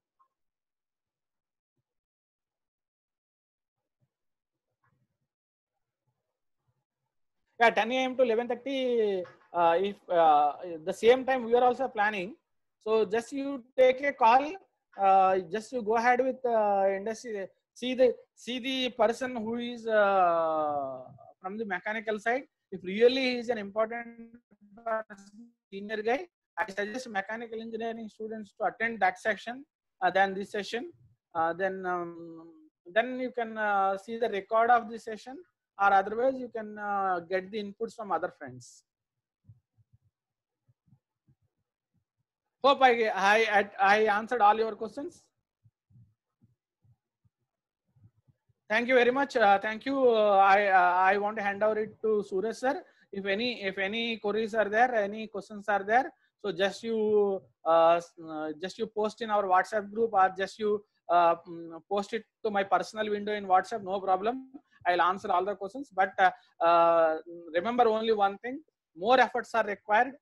Yeah, 10 a.m. to 11:30. If the same time we are also planning, so just you take a call. Just you go ahead with industry. see the person who is from the mechanical side. If really he is an important senior guy, I suggest mechanical engineering students to attend that section than this session. Then you can see the record of the session, or otherwise you can get the inputs from other friends. Hope I answered all your questions. Thank you very much. Thank you. I want to hand over it to Suresh sir. If any queries are there, any questions are there, so just you post in our WhatsApp group, or just you post it to my personal window in WhatsApp. No problem. I'll answer all the questions. But remember only one thing: more efforts are required.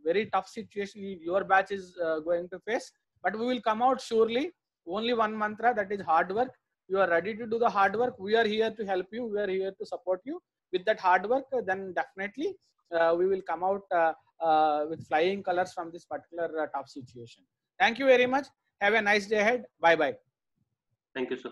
Very tough situation your batch is going to face, but we will come out surely. Only one mantra, that is hard work. You are ready to do the hard work. We are here to help you. We are here to support you. With that hard work, then definitely we will come out with flying colors from this particular tough situation. Thank you very much. Have a nice day ahead. Bye bye. Thank you, sir.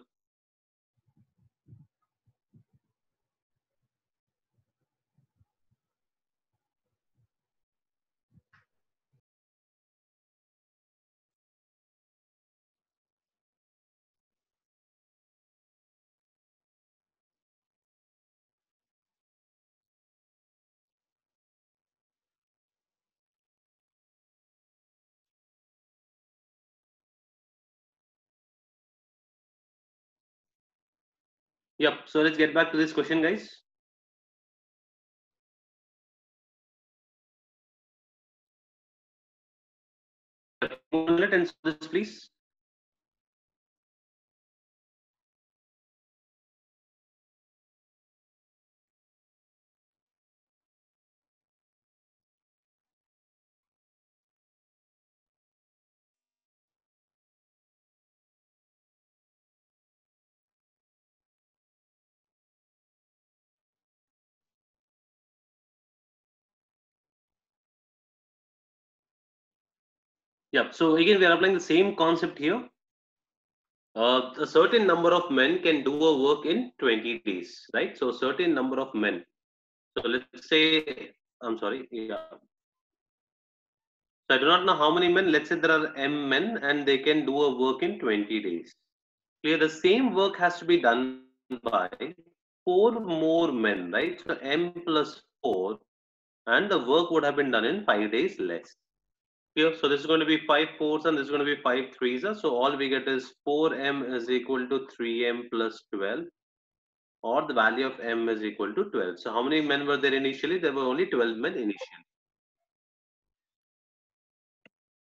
Yep. So let's get back to this question, guys. Let answer this, please. Yep. So again, we are applying the same concept here. A certain number of men can do a work in 20 days, right? So a certain number of men. So let's say, I'm sorry, yeah. So I do not know how many men. Let's say there are M men and they can do a work in 20 days. Clear, the same work has to be done by 4 more men, right? So M plus 4, and the work would have been done in 5 days less. Here, so this is going to be 5 fours and this is going to be 5 threes. So all we get is 4m is equal to 3m plus 12, or the value of m is equal to 12. So how many men were there initially? There were only 12 men initially.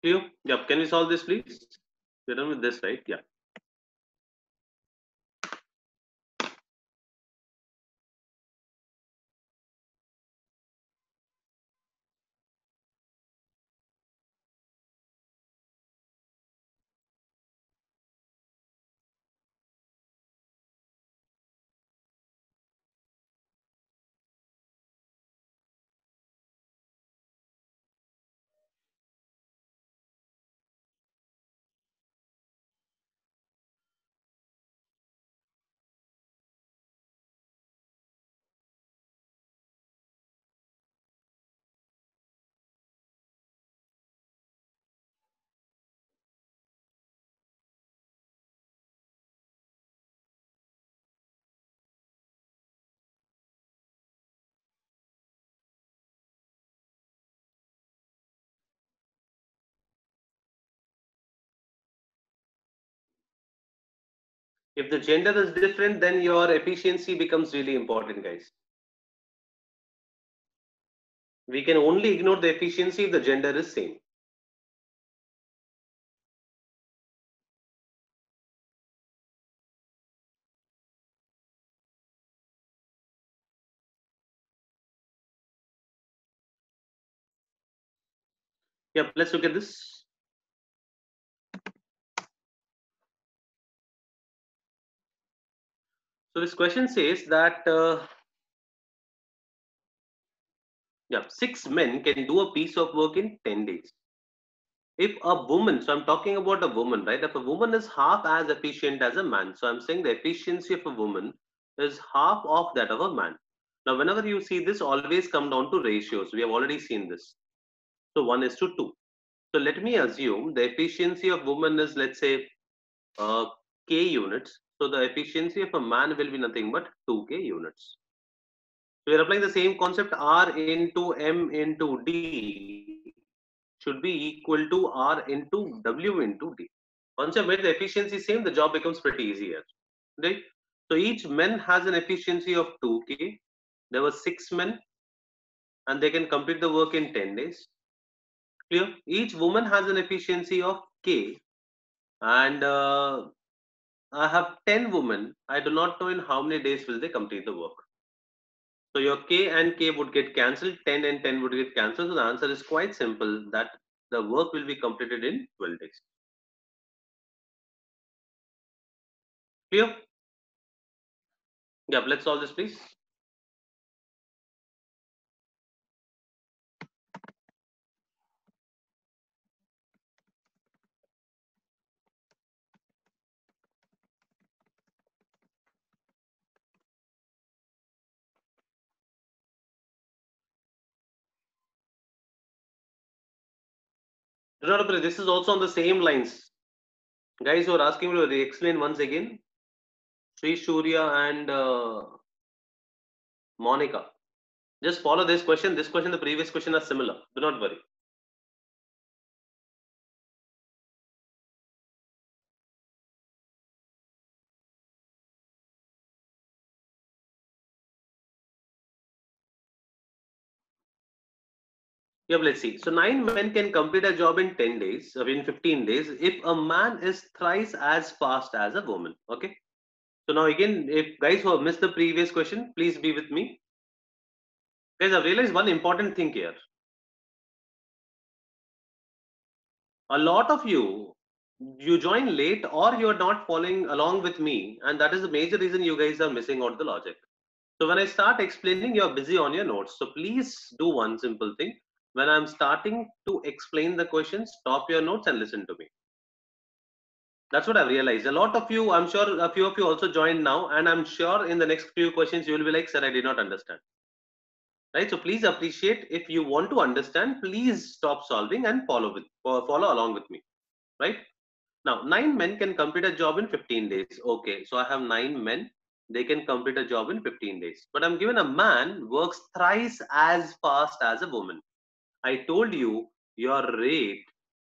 Clear? Yep. Can we solve this, please? We're done with this, right? Yeah. If the gender is different, then your efficiency becomes really important, guys. We can only ignore the efficiency if the gender is same. Yep, let's look at this. So this question says that 6 men can do a piece of work in 10 days. If a woman, so I'm talking about a woman, right? If a woman is half as efficient as a man, so I'm saying the efficiency of a woman is half of that of a man. Now, whenever you see this, always come down to ratios. We have already seen this. So 1 is to 2. So let me assume the efficiency of woman is, let's say, uh, K units. So the efficiency of a man will be nothing but 2K units. So we are applying the same concept. R into M into D should be equal to R into W into D. Once you made the efficiency same, the job becomes pretty easier, right? So each man has an efficiency of 2K. There were 6 men and they can complete the work in 10 days. Clear? Each woman has an efficiency of K and I have 10 women. I do not know in how many days will they complete the work. So your K and K would get cancelled, 10 and 10 would get cancelled. So the answer is quite simple that the work will be completed in 12 days. Clear? Yeah, let's solve this please. Remember, this is also on the same lines. Guys who are asking me to explain once again, Sri Shurya and Monica. Just follow this question. This question, the previous question are similar. Do not worry. Yeah, let's see. So 9 men can complete a job in 10 days, or in 15 days, if a man is thrice as fast as a woman. Okay. So now again, if guys who have missed the previous question, please be with me. Guys, I've realized one important thing here. A lot of you join late or you're not following along with me, and that is the major reason you guys are missing out the logic. So when I start explaining, you're busy on your notes. So please do one simple thing. When I'm starting to explain the question, stop your notes and listen to me. That's what I've realized. A lot of you, I'm sure a few of you also joined now, and I'm sure in the next few questions you will be like, sir, I did not understand. Right? So please appreciate, if you want to understand, please stop solving and follow along with me. Right? Now, 9 men can complete a job in 15 days. Okay, so I have 9 men. They can complete a job in 15 days. But I'm given a man works thrice as fast as a woman. I told you your rate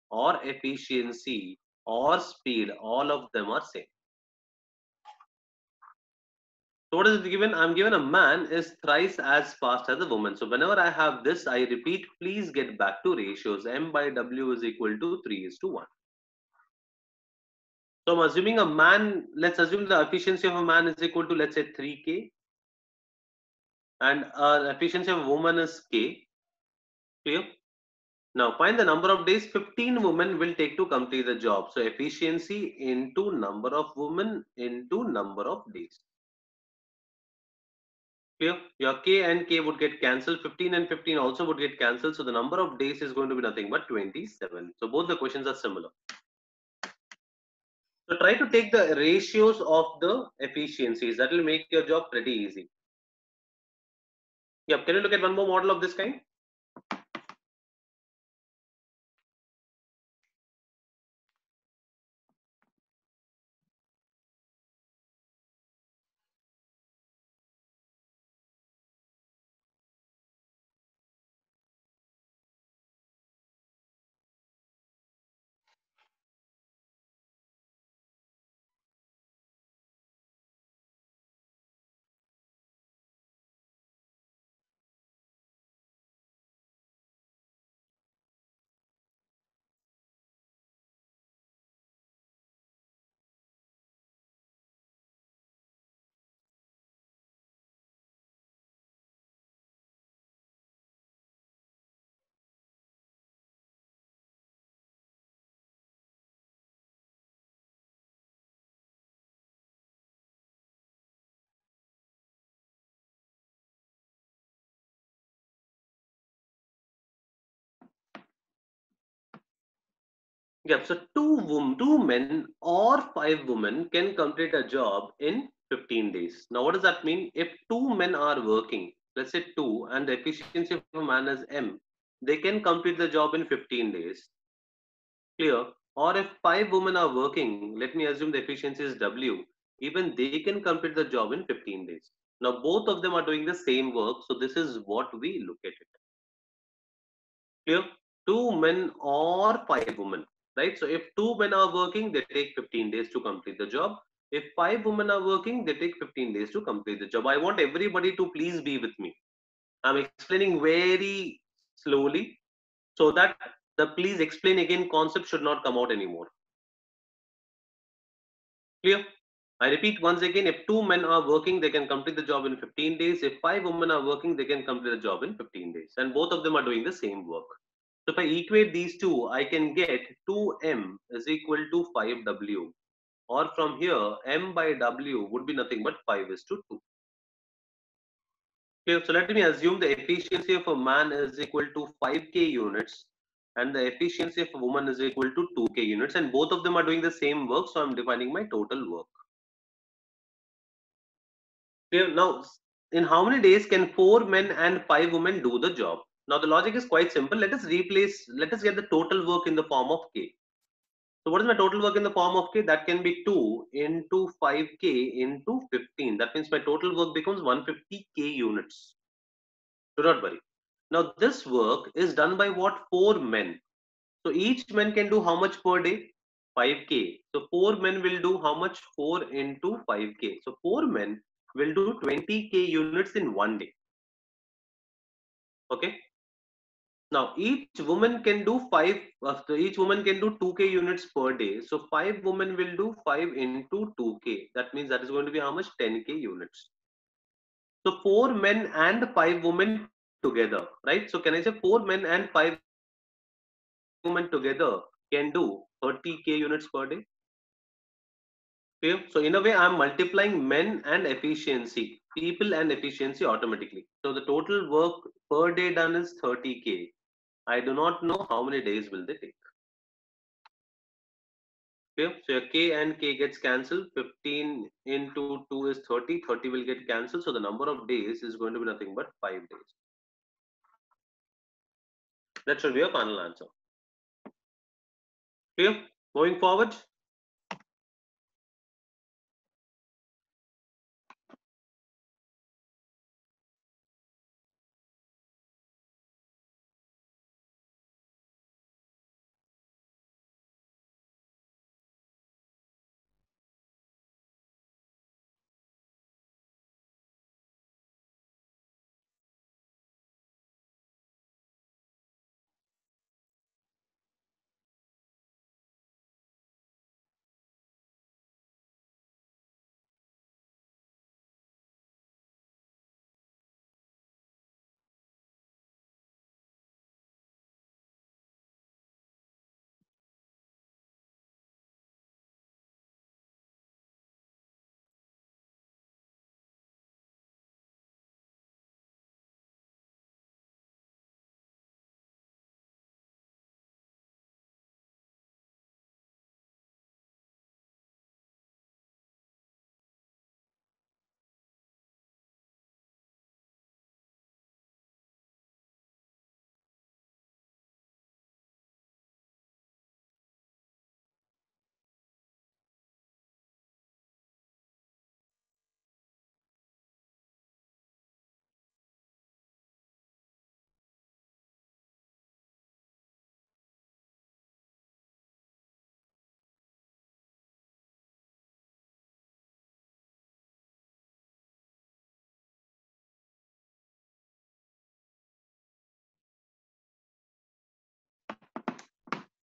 or efficiency or speed, all of them are same. So what is it given? I'm given a man is thrice as fast as a woman. So whenever I have this, I repeat, please get back to ratios. M by W is equal to 3 is to 1. So I'm assuming a man, let's assume the efficiency of a man is equal to, let's say, 3K. And efficiency of a woman is K. Clear? Now find the number of days 15 women will take to complete the job. So efficiency into number of women into number of days. Clear? Your K and K would get cancelled. 15 and 15 also would get cancelled. So the number of days is going to be nothing but 27. So both the questions are similar. So try to take the ratios of the efficiencies. That will make your job pretty easy. Yep. Can you look at one more model of this kind? Yeah, so two men or five women can complete a job in 15 days. Now, what does that mean? If two men are working, let's say two, and the efficiency of a man is M, they can complete the job in 15 days. Clear? Or if five women are working, let me assume the efficiency is W, even they can complete the job in 15 days. Now, both of them are doing the same work, so this is what we look at it. Clear? Two men or five women, right? So if two men are working, they take 15 days to complete the job. If five women are working, they take 15 days to complete the job. I want everybody to please be with me. I'm explaining very slowly so that the please explain again concept should not come out anymore. Clear? I repeat once again, if two men are working, they can complete the job in 15 days. If five women are working, they can complete the job in 15 days. And both of them are doing the same work. So if I equate these two, I can get 2m is equal to 5w. Or from here, m by w would be nothing but 5 is to 2. Okay, so let me assume the efficiency of a man is equal to 5k units and the efficiency of a woman is equal to 2k units, and both of them are doing the same work, so I'm defining my total work. Okay, now, in how many days can 4 men and 5 women do the job? Now, the logic is quite simple. Let us get the total work in the form of k. So what is my total work in the form of k? That can be 2 into 5k into 15. That means my total work becomes 150k units. Do not worry. Now this work is done by what? 4 men. So each man can do how much per day? 5k. So 4 men will do how much? 4 into 5k. So 4 men will do 20k units in one day. Okay. Now each woman can do each woman can do 2k units per day. So 5 women will do 5 into 2k. That means that is going to be how much? 10k units. So 4 men and 5 women together, right? So can I say 4 men and 5 women together can do 30k units per day? Okay. So in a way, I'm multiplying men and efficiency, people and efficiency automatically. So the total work per day done is 30k. I do not know how many days will they take. Okay, so your k and k gets cancelled. 15 into 2 is 30. 30 will get cancelled. So the number of days is going to be nothing but 5 days. That should be your final answer. Clear? Moving forward.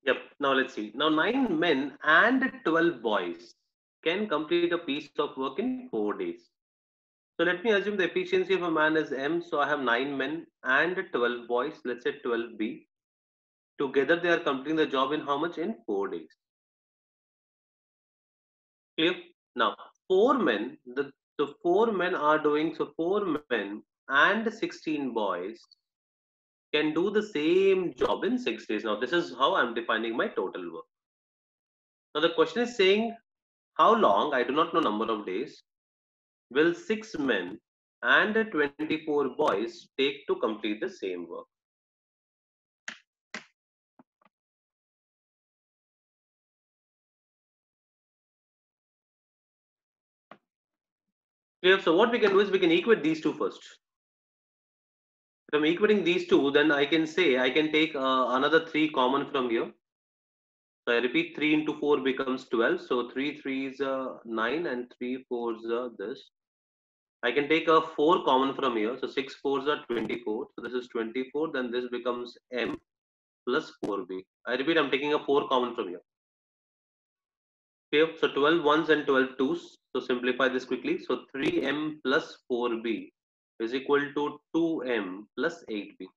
Yep. Now let's see. Now 9 men and 12 boys can complete a piece of work in 4 days. So let me assume the efficiency of a man is M. So I have 9 men and 12 boys. Let's say 12B. Together they are completing the job in how much? In 4 days. Clear? Now 4 men. The 4 men are doing, so 4 men and 16 boys can do the same job in 6 days. Now this is how I'm defining my total work. Now the question is saying, how long, I do not know number of days, will 6 men and 24 boys take to complete the same work? Clear? So what we can do is we can equate these two first. If I'm equating these two, then I can say I can take another 3 common from here. So I repeat, 3 into 4 becomes 12. So 3 3s are 9 and 3 4s are this. I can take a 4 common from here. So 6 4s are 24. So this is 24. Then this becomes m plus 4b. I repeat, I'm taking a 4 common from here. Okay, so 12 ones and 12 twos. So simplify this quickly. So 3m plus 4b is equal to 2m plus 8b.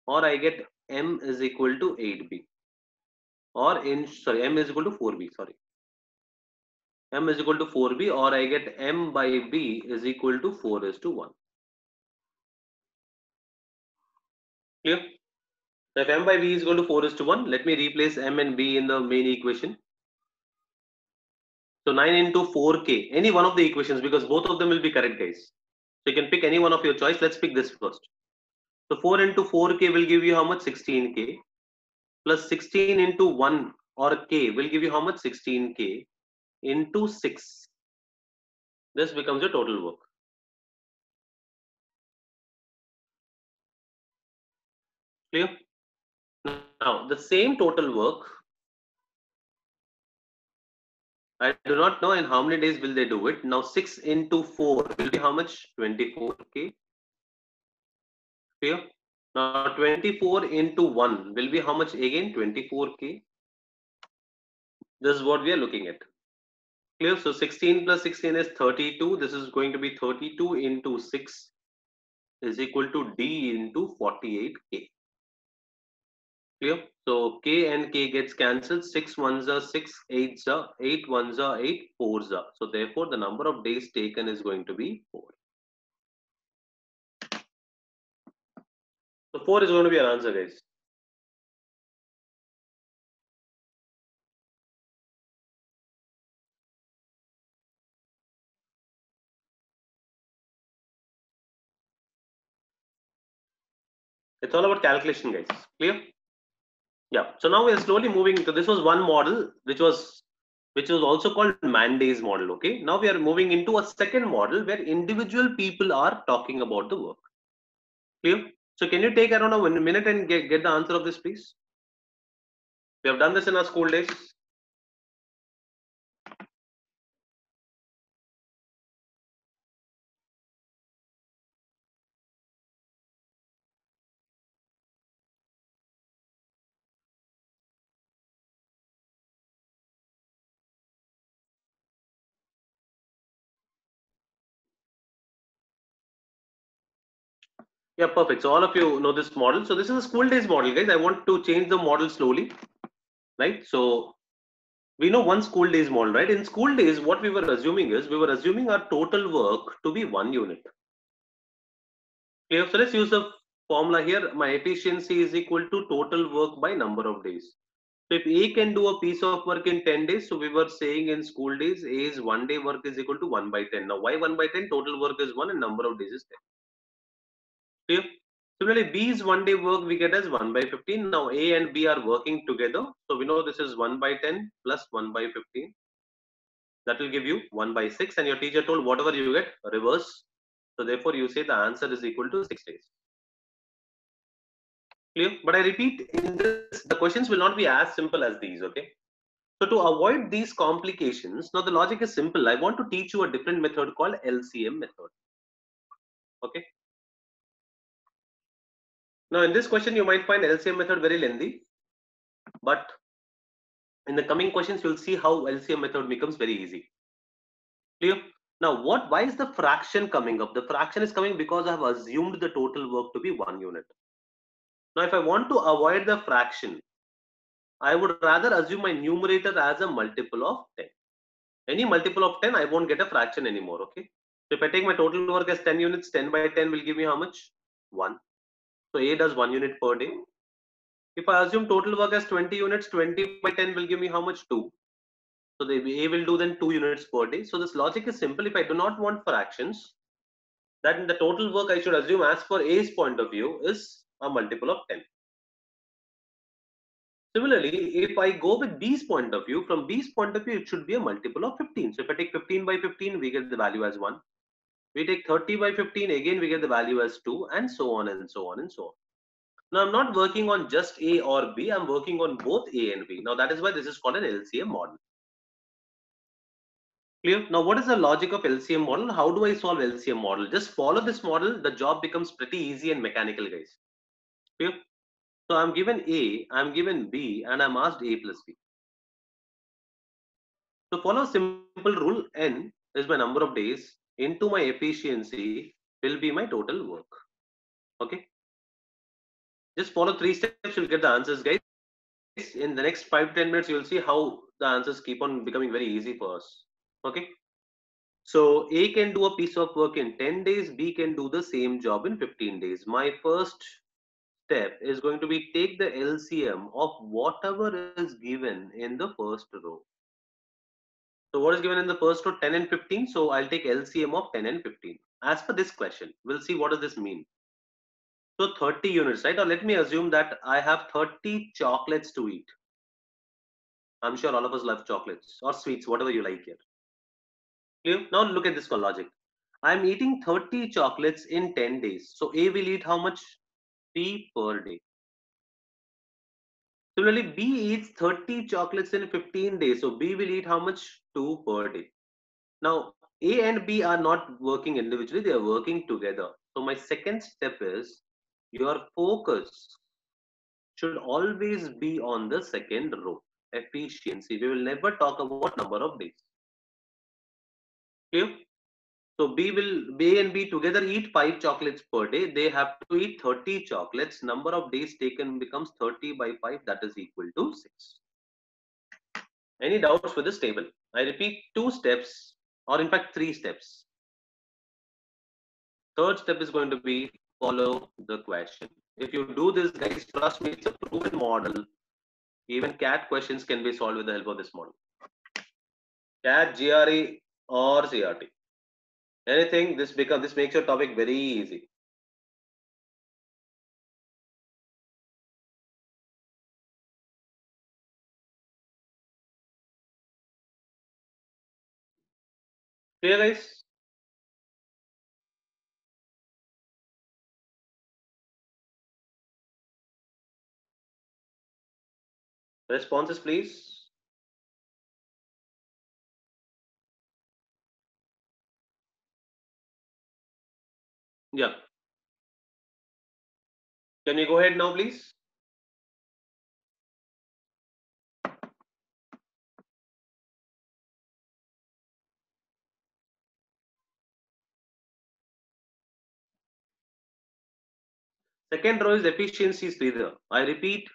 Or I get m is equal to 8b. Or m is equal to 4b. Sorry. M is equal to 4b, or I get m by b is equal to 4:1. Clear? So if m by b is equal to 4:1, let me replace m and b in the main equation. So 9 into 4k, any one of the equations, because both of them will be correct, guys. So you can pick any one of your choice. Let's pick this first. So 4 into 4k will give you how much? 16k. Plus 16 into 1 or k will give you how much? 16k into 6. This becomes your total work. Clear? Now, the same total work, I do not know in how many days will they do it. Now 6 into 4 will be how much? 24k. Clear? Now 24 into 1 will be how much again? 24k. This is what we are looking at. Clear? So 16 plus 16 is 32. This is going to be 32 into 6 is equal to D into 48k. Clear? So k and k gets cancelled. 6 ones are 6, 8s are 8, ones are 8, 4s are. So therefore the number of days taken is going to be 4. So 4 is going to be our answer, guys. It's all about calculation, guys. Clear? Yeah. So now we are slowly moving to, this was one model which was also called man days model. Okay. Now we are moving into a second model where individual people are talking about the work. Clear? So can you take around a minute and get the answer of this, please? We have done this in our school days. Yeah, perfect. So all of you know this model. So this is a school days model, guys. I want to change the model slowly, right? So we know one school days model, right? In school days, what we were assuming is we were assuming our total work to be 1 unit. Clear? So let's use the formula here. My efficiency is equal to total work by number of days. So if A can do a piece of work in 10 days, so we were saying in school days, A's 1 day work is equal to 1 by 10. Now why 1 by 10? Total work is 1 and number of days is 10. Clear? Similarly, B's 1 day work we get as 1 by 15. Now A and B are working together. So we know this is 1 by 10 plus 1 by 15. That will give you 1 by 6. And your teacher told whatever you get, reverse. So therefore you say the answer is equal to 6 days. Clear? But I repeat, in this, the questions will not be as simple as these, okay? So to avoid these complications, now the logic is simple. I want to teach you a different method called LCM method. Okay. Now in this question, you might find LCM method very lengthy, but in the coming questions, you'll see how LCM method becomes very easy. Clear? Now why is the fraction coming up? The fraction is coming because I have assumed the total work to be 1 unit. Now if I want to avoid the fraction, I would rather assume my numerator as a multiple of 10. Any multiple of 10, I won't get a fraction anymore, okay? So if I take my total work as 10 units, 10 by 10 will give me how much? 1. So A does 1 unit per day. If I assume total work as 20 units, 20 by 10 will give me how much? 2. So A will do then 2 units per day. So this logic is simple. If I do not want fractions, then the total work I should assume as per A's point of view is a multiple of 10. Similarly, if I go with B's point of view, from B's point of view, it should be a multiple of 15. So if I take 15 by 15, we get the value as 1. We take 30 by 15, again we get the value as 2, and so on and so on and so on. Now I'm not working on just A or B, I'm working on both A and B. Now that is why this is called an LCM model. Clear? Now what is the logic of LCM model? How do I solve LCM model? Just follow this model, the job becomes pretty easy and mechanical, guys. Clear? So I'm given A, I'm given B, and I'm asked A plus B. So follow a simple rule, N is my number of days into my efficiency will be my total work. Okay. Just follow 3 steps, you'll get the answers, guys. In the next 5 to 10 minutes, you'll see how the answers keep on becoming very easy for us. Okay. So A can do a piece of work in 10 days, B can do the same job in 15 days. My first step is going to be take the LCM of whatever is given in the first row. So what is given in the first row? 10 and 15. So I'll take LCM of 10 and 15. As per this question, we'll see what does this mean. So 30 units, right? Or let me assume that I have 30 chocolates to eat. I'm sure all of us love chocolates or sweets, whatever you like here. Clear? Now look at this logic. I'm eating 30 chocolates in 10 days. So A will eat how much? 3 per day. Similarly, B eats 30 chocolates in 15 days. So B will eat how much? 2 per day. Now, A and B are not working individually, they are working together. So my second step is your focus should always be on the second row, efficiency. We will never talk about number of days. Clear? So B and B together eat 5 chocolates per day. They have to eat 30 chocolates. Number of days taken becomes 30 by 5, that is equal to 6. Any doubts with this table? I repeat, 2 steps, or in fact 3 steps. Third step is going to be follow the question. If you do this, guys, trust me, it's a proven model. Even CAT questions can be solved with the help of this model. CAT, GRE, or CRT. Anything, this makes your topic very easy. Clear, guys? Responses, please. Yeah. Can you go ahead now, please? Second row is efficiency, Sridhar. I repeat,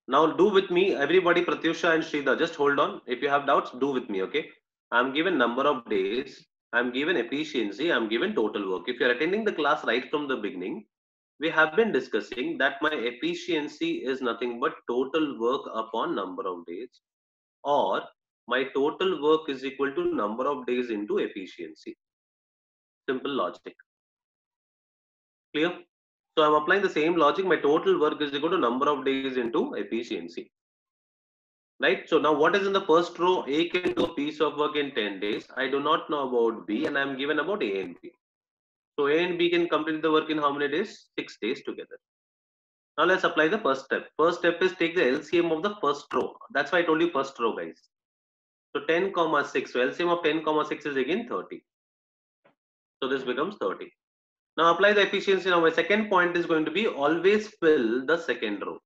now do with me, everybody, Pratyusha and Sridhar, just hold on. If you have doubts, do with me, okay? I'm given number of days, I'm given efficiency, I'm given total work. If you're attending the class right from the beginning, we have been discussing that my efficiency is nothing but total work upon number of days, or my total work is equal to number of days into efficiency. Simple logic. Clear? So I'm applying the same logic. My total work is equal to number of days into efficiency. Right? So now what is in the first row? A can do a piece of work in 10 days. I do not know about B, and I'm given about A and B. So A and B can complete the work in how many days? 6 days together. Now let's apply the first step. First step is take the LCM of the first row. That's why I told you first row, guys. So 10, 6. So LCM of 10, 6 is again 30. So this becomes 30. Now apply the efficiency. Now my second point is going to be always fill the second row.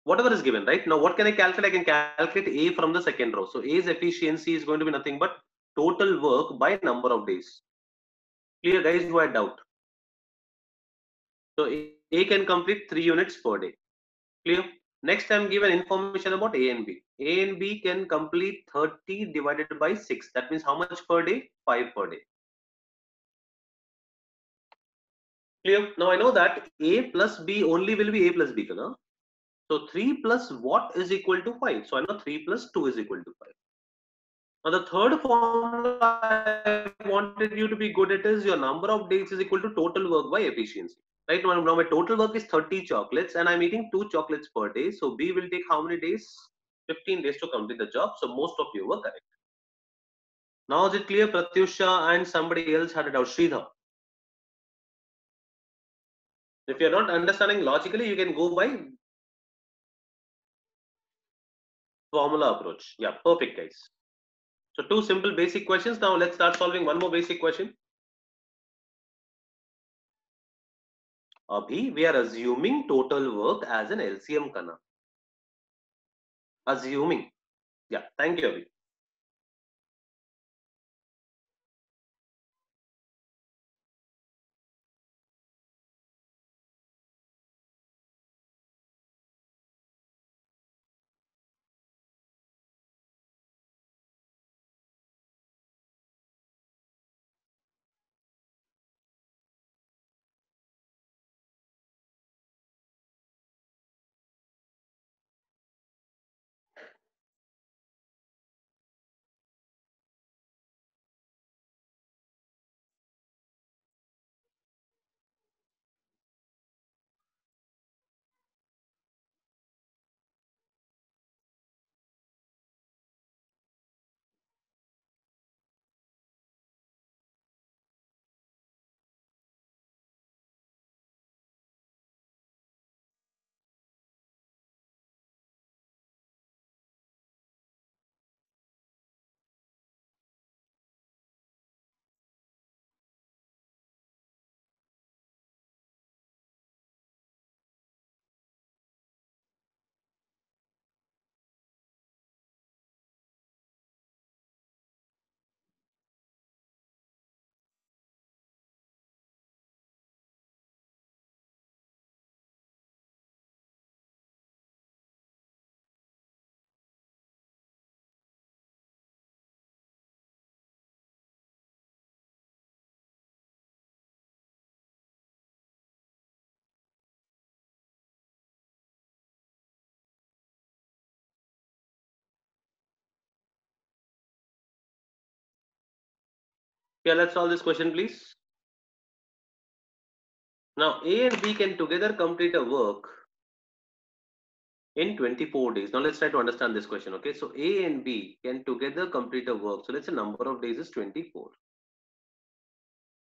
Whatever is given, right? Now what can I calculate? I can calculate A from the second row. So A's efficiency is going to be nothing but total work by number of days. Clear, guys, who had doubt? So A can complete 3 units per day. Clear? Next, I'm given information about A and B. A and B can complete 30 divided by 6. That means how much per day? 5 per day. Clear? Now I know that A plus B only will be A plus B. So 3 plus what is equal to 5? So I know 3 plus 2 is equal to 5. Now the third formula I wanted you to be good at is your number of days is equal to total work by efficiency. Right now my total work is 30 chocolates and I'm eating 2 chocolates per day. So B will take how many days? 15 days to complete the job. So most of you were correct. Now is it clear? Pratyusha and somebody else had a doubt. Sridhar. If you're not understanding logically, you can go by formula approach. Yeah, perfect guys. So 2 simple basic questions. Now let's start solving one more basic question. Abhi, we are assuming total work as an LCM kana. Assuming. Yeah, thank you, Abhi. Yeah, let's solve this question, please. Now, A and B can together complete a work in 24 days. Now, let's try to understand this question. Okay, so A and B can together complete a work. So, let's say number of days is 24.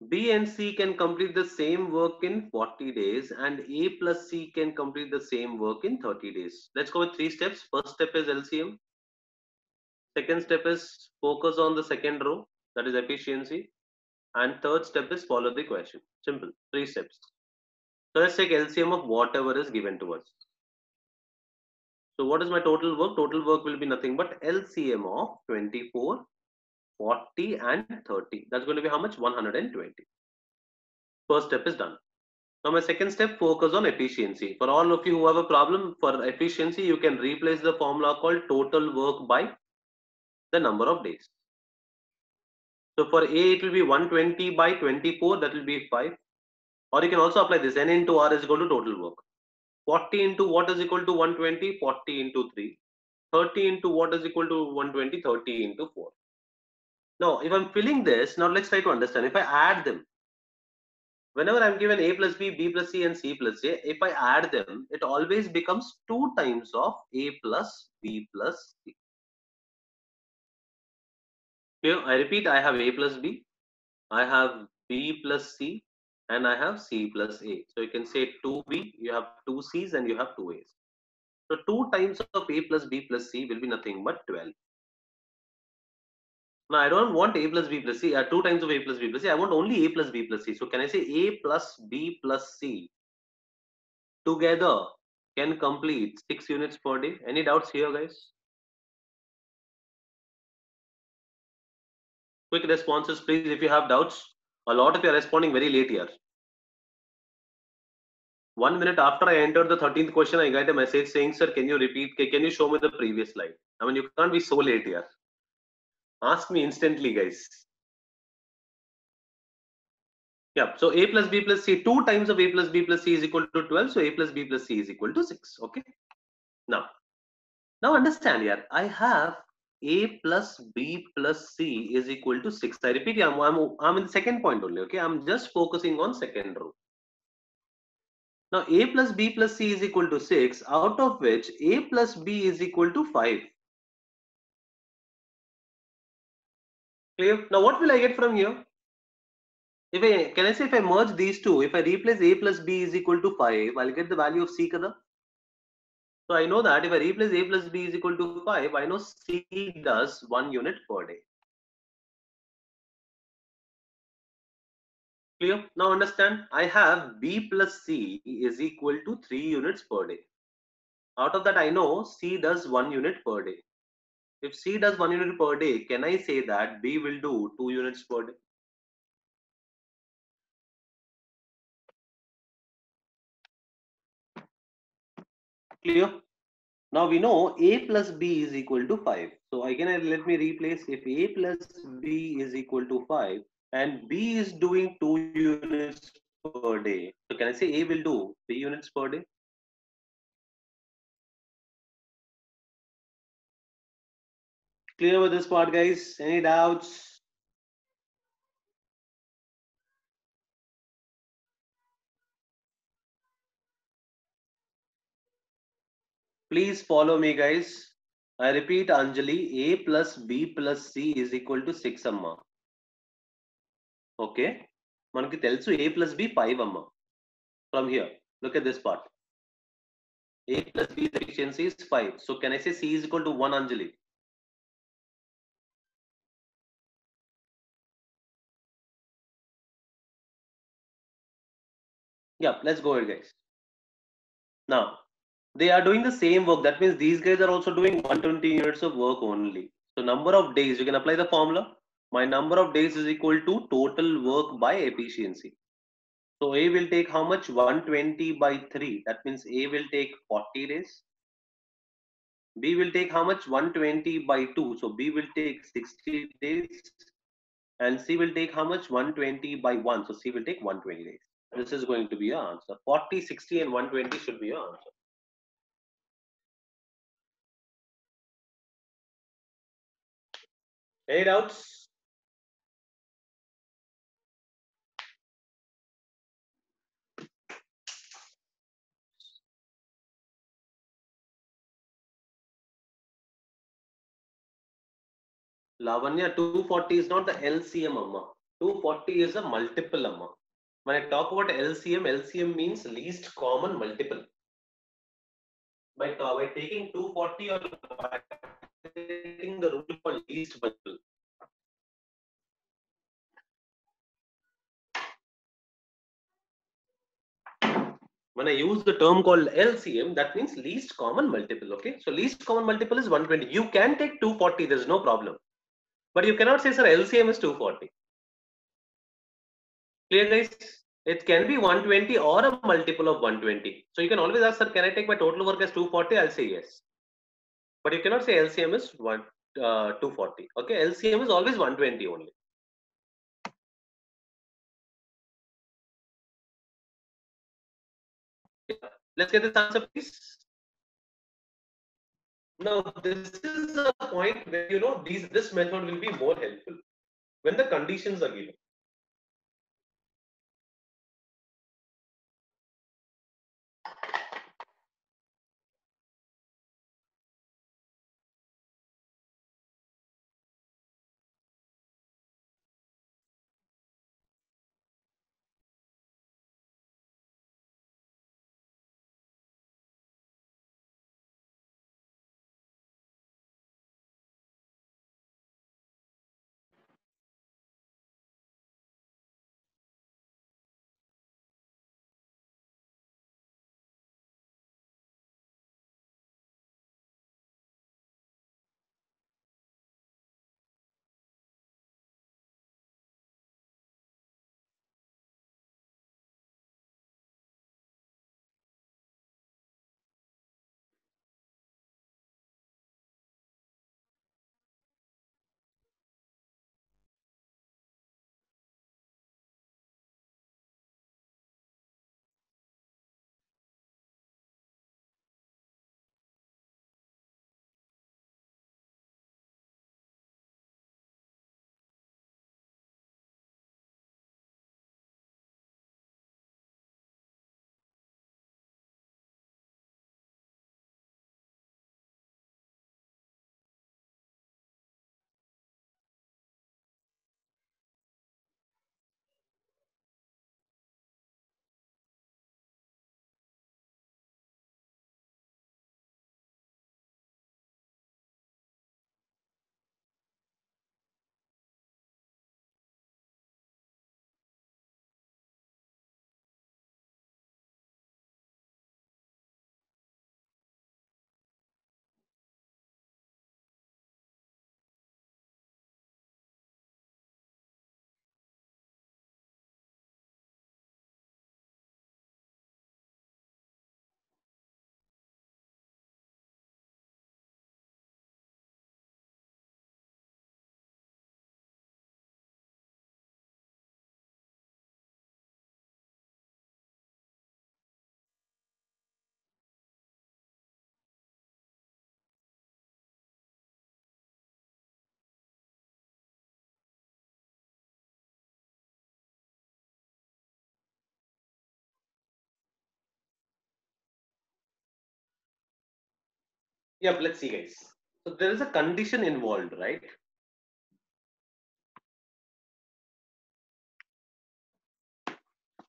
B and C can complete the same work in 40 days, and A plus C can complete the same work in 30 days. Let's go with 3 steps. First step is LCM. Second step is focus on the second row, that is efficiency. And third step is follow the question. Simple, 3 steps. So let's take LCM of whatever is given to us. So what is my total work? Total work will be nothing but LCM of 24, 40 and 30. That's going to be how much? 120. First step is done. Now my second step, focus on efficiency. For all of you who have a problem for efficiency, you can replace the formula called total work by the number of days. So for A, it will be 120 by 24, that will be 5. Or you can also apply this, N into R is equal to total work. 40 into what is equal to 120? 40 into 3. 30 into what is equal to 120? 30 into 4. Now, if I'm filling this, now let's try to understand. If I add them, whenever I'm given A plus B, B plus C and C plus A, if I add them, it always becomes 2 times of A plus B plus C. Here, I repeat, I have A plus B, I have B plus C, and I have C plus A. So you can say 2B, you have 2 C's and you have 2 A's. So 2 times of A plus B plus C will be nothing but 12. Now I don't want A plus B plus C, 2 times of A plus B plus C, I want only A plus B plus C. So can I say A plus B plus C together can complete 6 units per day? Any doubts here, guys? Quick responses, please, if you have doubts. A lot of you are responding very late here. 1 minute after I entered the 13th question, I got a message saying, sir, can you repeat? Can you show me the previous slide? I mean, you can't be so late here. Ask me instantly, guys. Yeah, so A plus B plus C, 2 times of A plus B plus C is equal to 12. So A plus B plus C is equal to 6. Okay. Now, now understand here. I have A plus B plus C is equal to 6. I repeat, I'm in the second point only. Okay, I'm just focusing on second row. Now A plus B plus C is equal to 6, out of which A plus B is equal to 5. Clear? Now what will I get from here? Can I say if I merge these two, if I replace A plus B is equal to 5, I'll get the value of C kada? So I know that if I replace A plus B is equal to 5, I know C does 1 unit per day. Clear? Now understand, I have B plus C is equal to 3 units per day. Out of that, I know C does 1 unit per day. If C does 1 unit per day, can I say that B will do 2 units per day? Clear? Now we know A plus B is equal to 5. So again, let me replace, if A plus B is equal to 5 and B is doing 2 units per day. So can I say A will do 3 units per day? Clear with this part, guys? Any doubts? Please follow me, guys. I repeat, Anjali, A plus B plus C is equal to 6 amma. Okay. మనకి తెలుసు A plus B 5 amma. From here, look at this part. A plus B efficiency is 5. So can I say C is equal to 1, Anjali? Yeah, let's go ahead, guys. Now, they are doing the same work. That means these guys are also doing 120 units of work only. So number of days, you can apply the formula. My number of days is equal to total work by efficiency. So A will take how much? 120 by 3. That means A will take 40 days. B will take how much? 120 by 2. So B will take 60 days. And C will take how much? 120 by 1. So C will take 120 days. This is going to be your answer. 40, 60 and 120 should be your answer. Any doubts? Lavanya, 240 is not the LCM amma. 240 is a multiple amma. When I talk about LCM, LCM means least common multiple. By taking 240 or by taking the rule for least multiple. When I use the term called LCM, that means least common multiple. Okay, so least common multiple is 120. You can take 240, there's no problem. But you cannot say, sir, LCM is 240. Clear, guys? It can be 120 or a multiple of 120. So you can always ask, sir, can I take my total work as 240? I'll say yes. But you cannot say LCM is 240. Okay, LCM is always 120 only. Yeah. Let's get this answer, please. Now, this is a point where this method will be more helpful when the conditions are given. Yeah, let's see, guys. So there is a condition involved, right?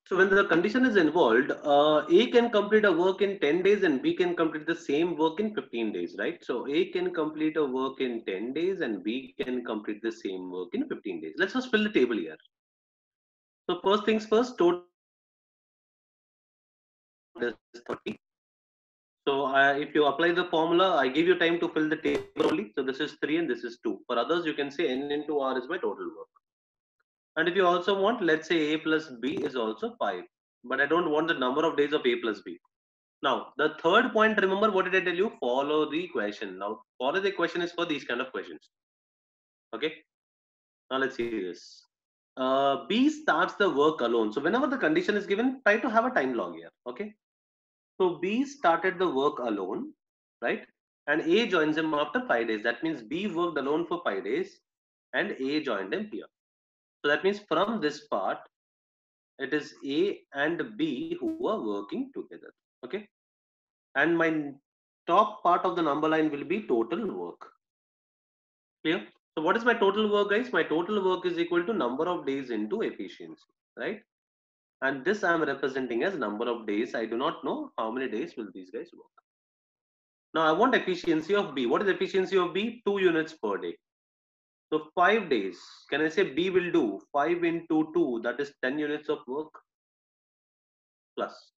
So when the condition is involved, A can complete a work in 10 days and B can complete the same work in 15 days, right? So A can complete a work in 10 days and B can complete the same work in 15 days. Let's just fill the table here. So first things first, total is 30. So if you apply the formula, I give you time to fill the table only. So this is 3 and this is 2. For others, you can say N into R is my total work. And if you also want, let's say A plus B is also 5. But I don't want the number of days of A plus B. Now, the third point, remember what did I tell you? Follow the question. Now, follow the question is for these kind of questions. Okay. Now, let's see this. B starts the work alone. So, whenever the condition is given, try to have a time log here. Okay. So, B started the work alone, right? And A joins him after 5 days. That means B worked alone for 5 days and A joined him here. So, that means from this part, it is A and B who are working together. Okay. And my top part of the number line will be total work. Clear? So what is my total work, guys? My total work is equal to number of days into efficiency, right? And this I am representing as number of days. I do not know how many days will these guys work. Now I want efficiency of B. What is efficiency of B? 2 units per day. So 5 days. Can I say B will do 5 into 2? That is 10 units of work plus.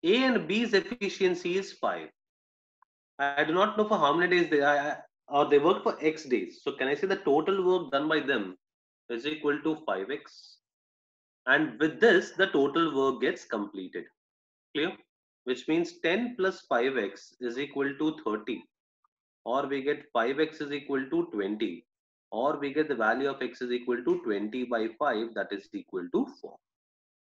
A and B's efficiency is 5. I do not know for how many days or they work for X days. So can I say the total work done by them is equal to 5x? And with this, the total work gets completed. Clear? Which means 10 plus 5x is equal to 30. Or we get 5x is equal to 20. Or we get the value of x is equal to 20 by 5, that is equal to 4.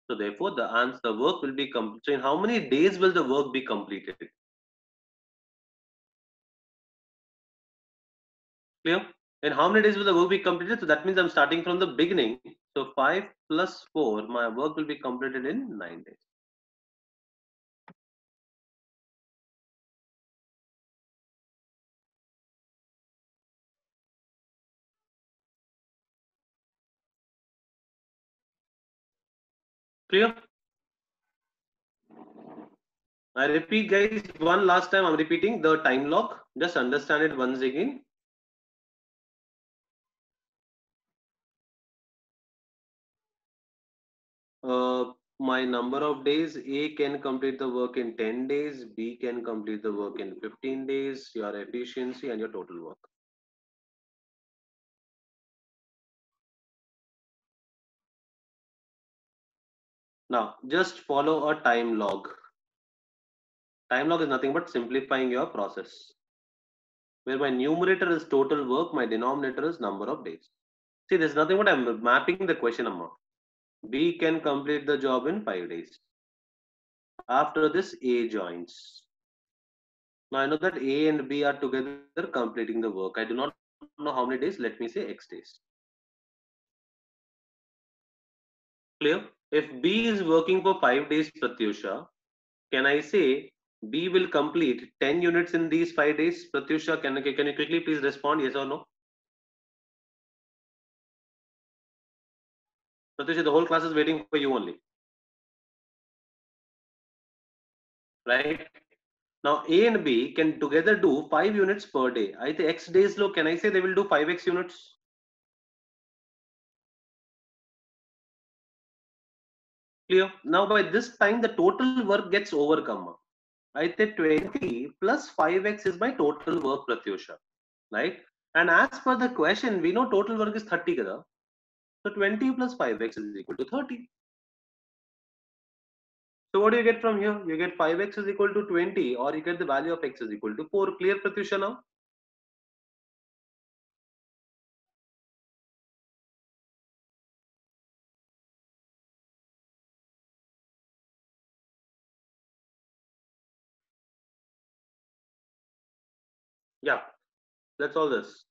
So therefore, the answer, the work will be completed. So in how many days will the work be completed? Clear? In how many days will the work be completed? So that means I'm starting from the beginning. So 5 plus 4, my work will be completed in 9 days. Clear? I repeat, guys, one last time I'm repeating the time log. Just understand it once again. My number of days, A can complete the work in 10 days, B can complete the work in 15 days, your efficiency and your total work. Now, just follow a time log. Time log is nothing but simplifying your process. Where my numerator is total work, my denominator is number of days. See, there's nothing but I'm mapping the question amount. B can complete the job in 5 days. After this, A joins. Now I know that A and B are together completing the work. I do not know how many days. Let me say X days. Clear? If B is working for 5 days, Pratyusha, can I say B will complete 10 units in these 5 days? Pratyusha, can you quickly please respond, yes or no? Pratyusha, the whole class is waiting for you only. Right? Now A and B can together do 5 units per day. I think X days low, can I say they will do 5x units? Clear? Now by this time the total work gets overcome. I think 20 plus 5x is my total work, Pratyusha. Right? And as per the question, we know total work is 30 kada. So 20 plus 5x is equal to 30. So what do you get from here? You get 5x is equal to 20 or you get the value of x is equal to 4. Clear, Pratyusha now? Yeah, that's all this.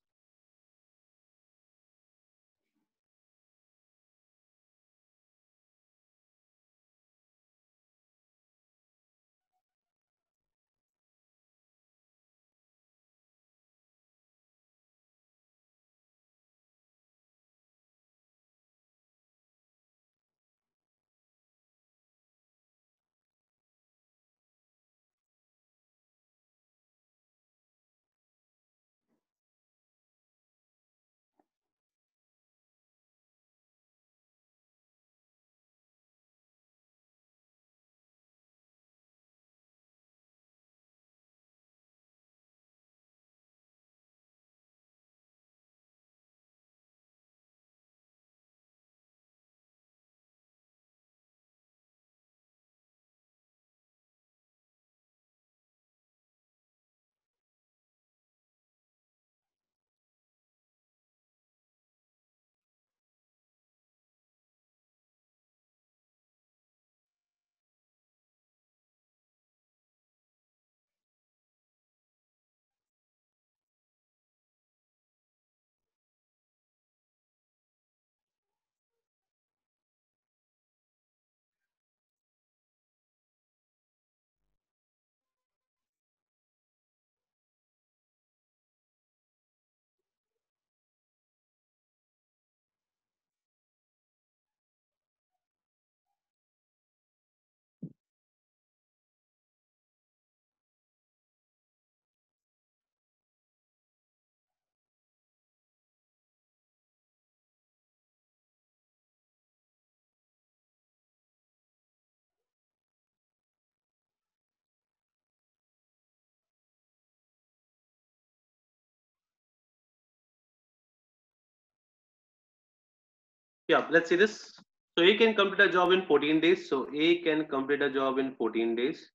Yeah, let's see this. So A can complete a job in 14 days. So A can complete a job in 14 days.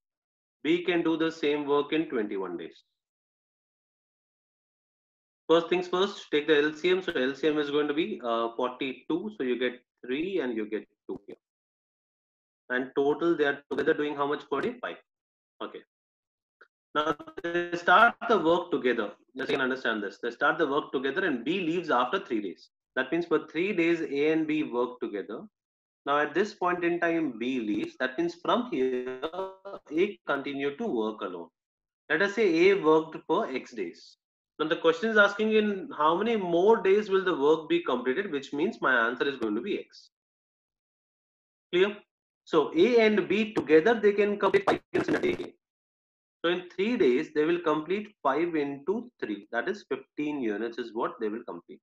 B can do the same work in 21 days. First things first, take the LCM. So LCM is going to be 42. So you get 3 and you get 2 here. And total they are together doing how much per day? 5. Okay. Now they start the work together. Just you can understand this. They start the work together and B leaves after 3 days. That means for 3 days A and B work together. Now at this point in time B leaves. That means from here A continued to work alone. Let us say A worked for X days. Now the question is asking in how many more days will the work be completed, which means my answer is going to be X. Clear? So A and B together they can complete 5 units in a day. So in 3 days they will complete 5 into 3. That is 15 units is what they will complete.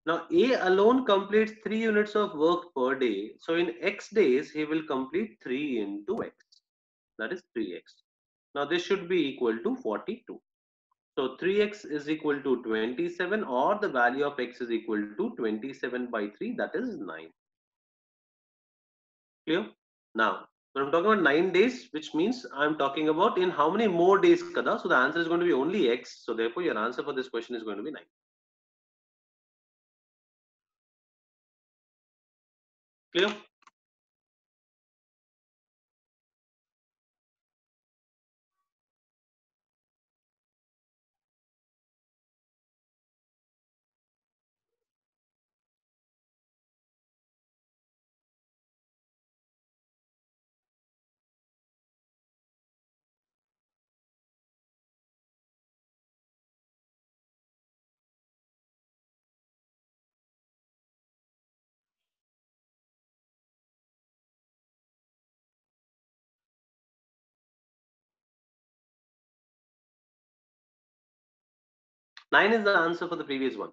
Now A alone completes 3 units of work per day. So in X days he will complete 3 into X. That is 3X. Now this should be equal to 42. So 3x is equal to 27 or the value of x is equal to 27 by 3, that is 9. Clear? Now, when I'm talking about 9 days, which means I'm talking about in how many more days kada. So the answer is going to be only x. So therefore your answer for this question is going to be 9. Clear? Nine is the answer for the previous one.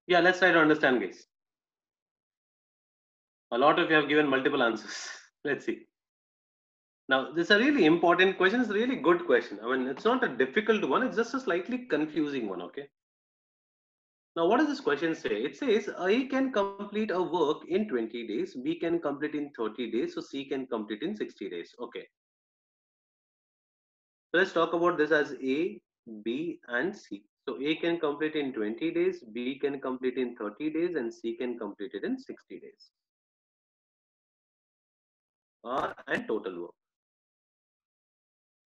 Yeah, let's try to understand, guys. A lot of you have given multiple answers. Let's see. Now, this is a really important question. It's a really good question. I mean, it's not a difficult one. It's just a slightly confusing one. Okay. Now, what does this question say? It says A can complete a work in 20 days, B can complete in 30 days, so C can complete in 60 days. Okay. So let's talk about this as A, B, and C. So A can complete in 20 days, B can complete in 30 days, and C can complete it in 60 days. And total work.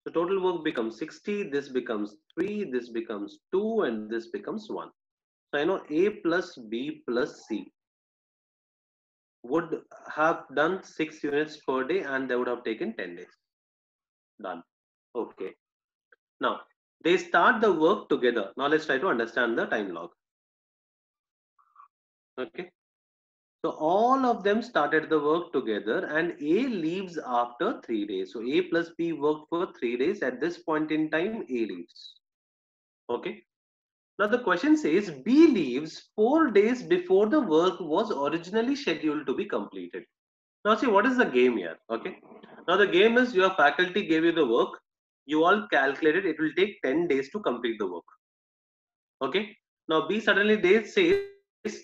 So total work becomes 60, this becomes 3, this becomes 2, and this becomes 1. So I know A plus B plus C would have done 6 units per day and they would have taken 10 days. Done. Okay. Now, they start the work together. Now let's try to understand the time log. Okay. So all of them started the work together and A leaves after 3 days. So A plus B worked for 3 days. At this point in time, A leaves. Okay. Now the question says B leaves 4 days before the work was originally scheduled to be completed. Now see, what is the game here? Okay. Now the game is your faculty gave you the work. You all calculated it will take 10 days to complete the work. Okay. Now B suddenly says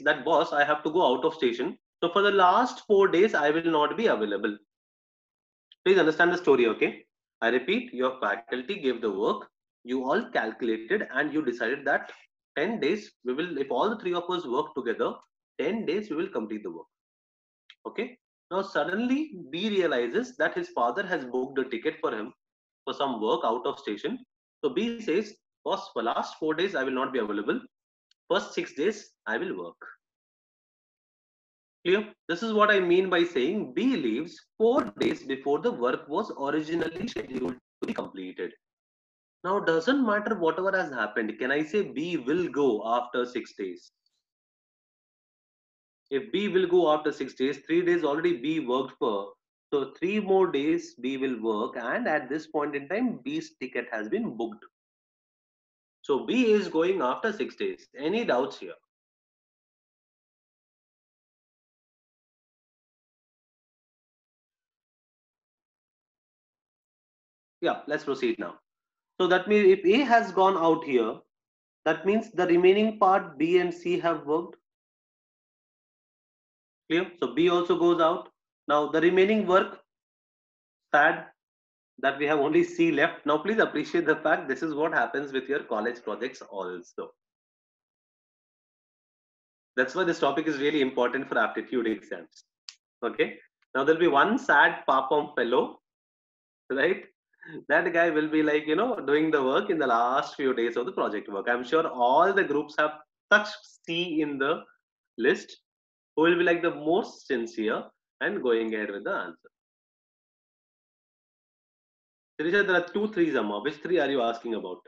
that boss, I have to go out of station. So for the last 4 days, I will not be available. Please understand the story, okay? I repeat, your faculty gave the work, you all calculated and you decided that 10 days, we will, if all the 3 of us work together, 10 days we will complete the work. Okay? Now suddenly B realizes that his father has booked a ticket for him for some work out of station. So B says, boss, for last 4 days, I will not be available. First 6 days, I will work. Clear? This is what I mean by saying B leaves 4 days before the work was originally scheduled to be completed. Now, doesn't matter whatever has happened. Can I say B will go after 6 days? If B will go after 6 days, 3 days already B worked for. So 3 more days B will work, and at this point in time, B's ticket has been booked. So B is going after 6 days. Any doubts here? Yeah, let's proceed now. So that means if A has gone out here, that means the remaining part B and C have worked. Clear? So B also goes out. Now the remaining work, sad that we have only C left. Now please appreciate the fact this is what happens with your college projects also. That's why this topic is really important for aptitude exams. Okay. Now there'll be one sad papam fellow, right? That guy will be like, doing the work in the last few days of the project work. I'm sure all the groups have such C in the list who will be like the most sincere and going ahead with the answer. Sirisha, there are 2 threes, Amma. Which 3 are you asking about?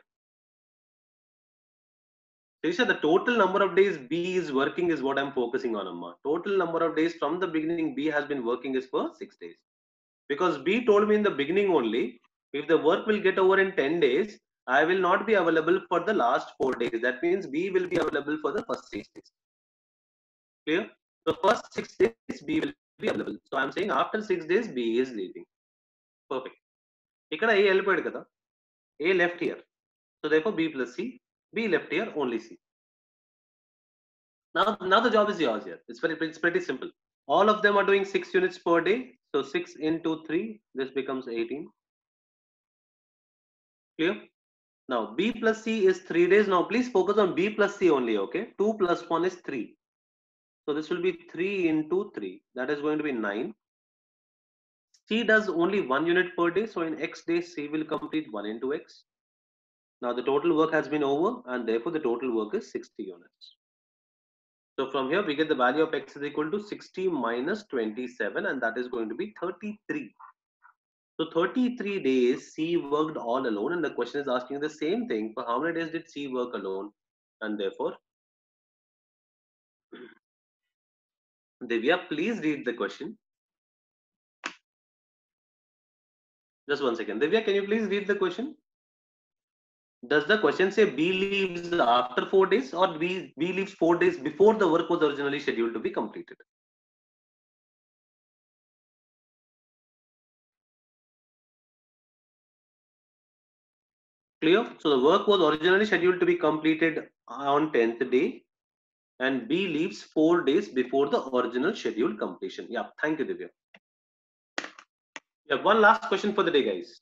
Sirisha, the total number of days B is working is what I'm focusing on, Amma. Total number of days from the beginning B has been working is for 6 days. Because B told me in the beginning only, if the work will get over in 10 days, I will not be available for the last 4 days. That means B will be available for the first 6 days. Clear? The first 6 days B will be available. So I'm saying after 6 days B is leaving. Perfect. ఇక్కడ A వెళ్ళిపోయాడు కదా. A left here. So therefore B plus C. B left here, only C. Now the job is yours here. It's pretty simple. All of them are doing 6 units per day. So 6 into 3, this becomes 18. Clear? Now B plus C is 3 days. Now please focus on B plus C only, okay? 2 plus 1 is 3. So this will be 3 into 3. That is going to be 9. C does only 1 unit per day. So in X days, C will complete 1 into X. Now the total work has been over and therefore the total work is 60 units. So from here we get the value of X is equal to 60 minus 27 and that is going to be 33. So 33 days C worked all alone and the question is asking the same thing. For how many days did C work alone? And therefore, Divya, please read the question. Just 1 second. Divya, can you please read the question? Does the question say B leaves after 4 days or B leaves 4 days before the work was originally scheduled to be completed? Clear? So the work was originally scheduled to be completed on 10th day and B leaves 4 days before the original scheduled completion. Yeah, thank you, Divya. Yeah, one last question for the day, guys.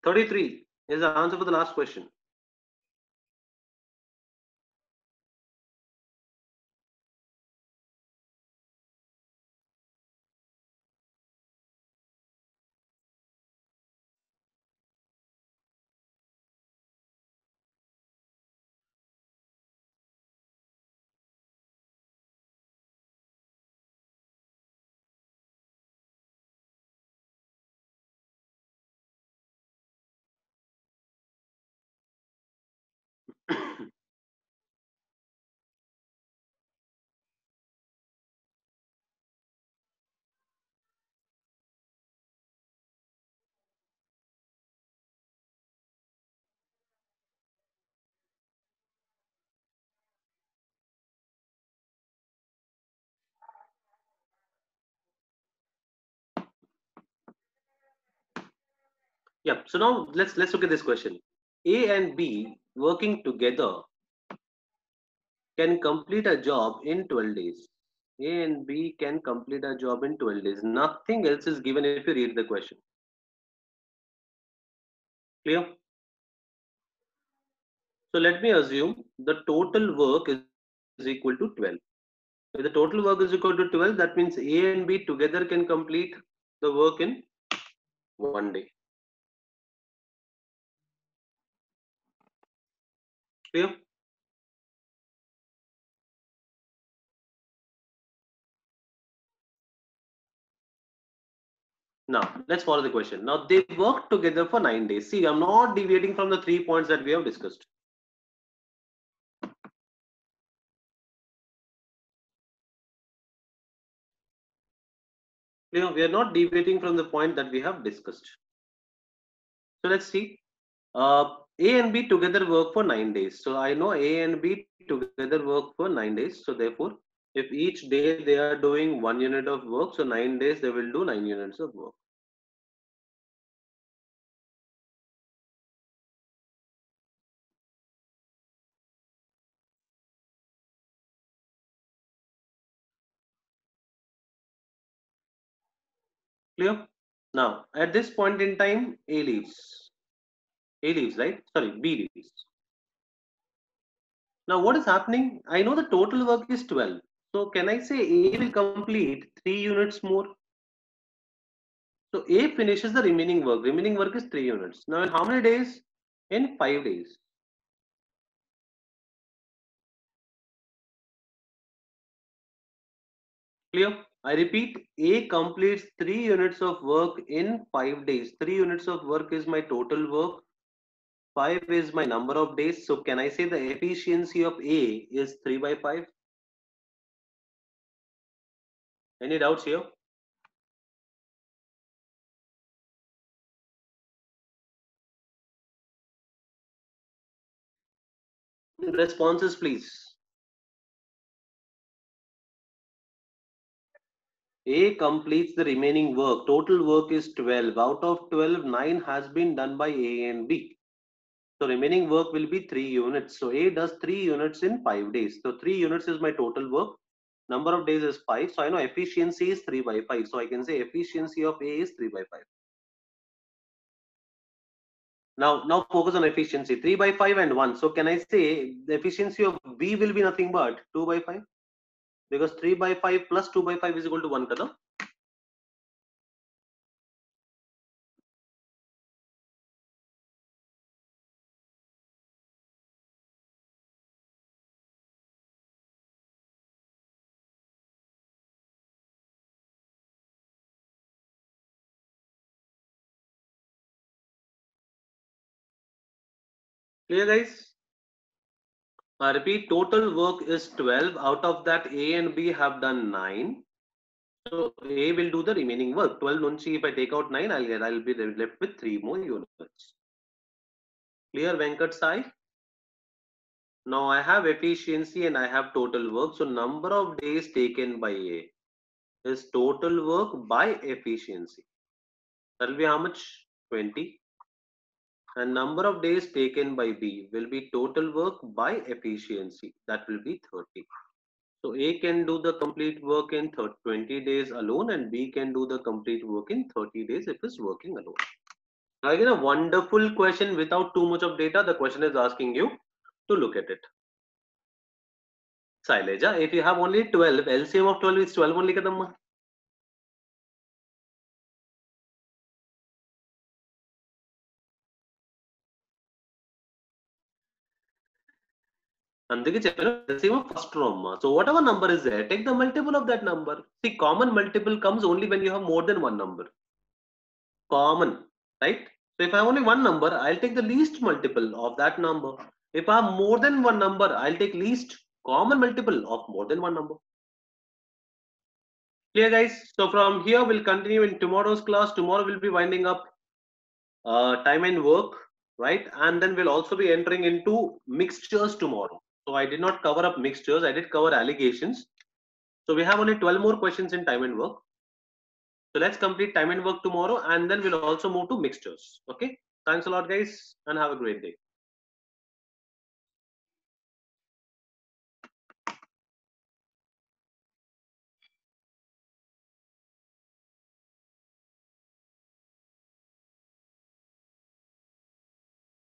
$33 is the answer for the last question. Yeah, so now let's look at this question. A and B working together can complete a job in 12 days. A and B can complete a job in 12 days. Nothing else is given if you read the question. Clear? So let me assume the total work is equal to 12. If the total work is equal to 12, that means A and B together can complete the work in 1 day. Clear? Now, let's follow the question. Now, they worked together for 9 days. See, I'm not deviating from the 3 points that we have discussed. You know, we are not deviating from the point that we have discussed. So let's see. A and B together work for 9 days. So I know A and B together work for 9 days. So therefore, if each day they are doing 1 unit of work, so 9 days they will do 9 units of work. Clear? Now, at this point in time, A leaves. A leaves, right? Sorry, B leaves. Now, what is happening? I know the total work is 12. So, can I say A will complete 3 units more? So, A finishes the remaining work. Remaining work is 3 units. Now, in how many days? In 5 days. Clear? I repeat, A completes 3 units of work in 5 days. 3 units of work is my total work. 5 is my number of days. So, can I say the efficiency of A is 3 by 5? Any doubts here? Responses, please. A completes the remaining work. Total work is 12. Out of 12, 9 has been done by A and B. So remaining work will be 3 units. So A does 3 units in 5 days. So 3 units is my total work. Number of days is 5. So I know efficiency is 3 by 5. So I can say efficiency of A is 3 by 5. Now focus on efficiency. 3 by 5 and 1. So can I say the efficiency of B will be nothing but 2 by 5? Because 3 by 5 plus 2 by 5 is equal to 1. Kada? Clear, guys? I repeat, total work is 12. Out of that, A and B have done 9. So A will do the remaining work. 12 nunchi, if I take out 9, I'll be left with 3 more units. Clear, Venkat Sai? Now I have efficiency and I have total work. So number of days taken by A is total work by efficiency. That will be how much? 20. And number of days taken by B will be total work by efficiency. That will be 30. So A can do the complete work in 20 days alone, and B can do the complete work in 30 days if it's working alone. Now again, a wonderful question without too much of data. The question is asking you to look at it. Saileja, if you have only 12, LCM of 12 is 12 only kadamma. అందుకే చెప్పాను LCM of first row amma. So whatever number is there, take the multiple of that number. See, common multiple comes only when you have more than one number. Common, right? So if I have only one number, I'll take the least multiple of that number. If I have more than one number, I'll take least common multiple of more than one number. Clear, guys? So from here, we'll continue in tomorrow's class. Tomorrow we'll be winding up time and work, right? And then we'll also be entering into mixtures tomorrow. So I did not cover up mixtures. I did cover allegations. So we have only 12 more questions in time and work. So let's complete time and work tomorrow, and then we'll also move to mixtures. Okay. Thanks a lot, guys, and have a great day.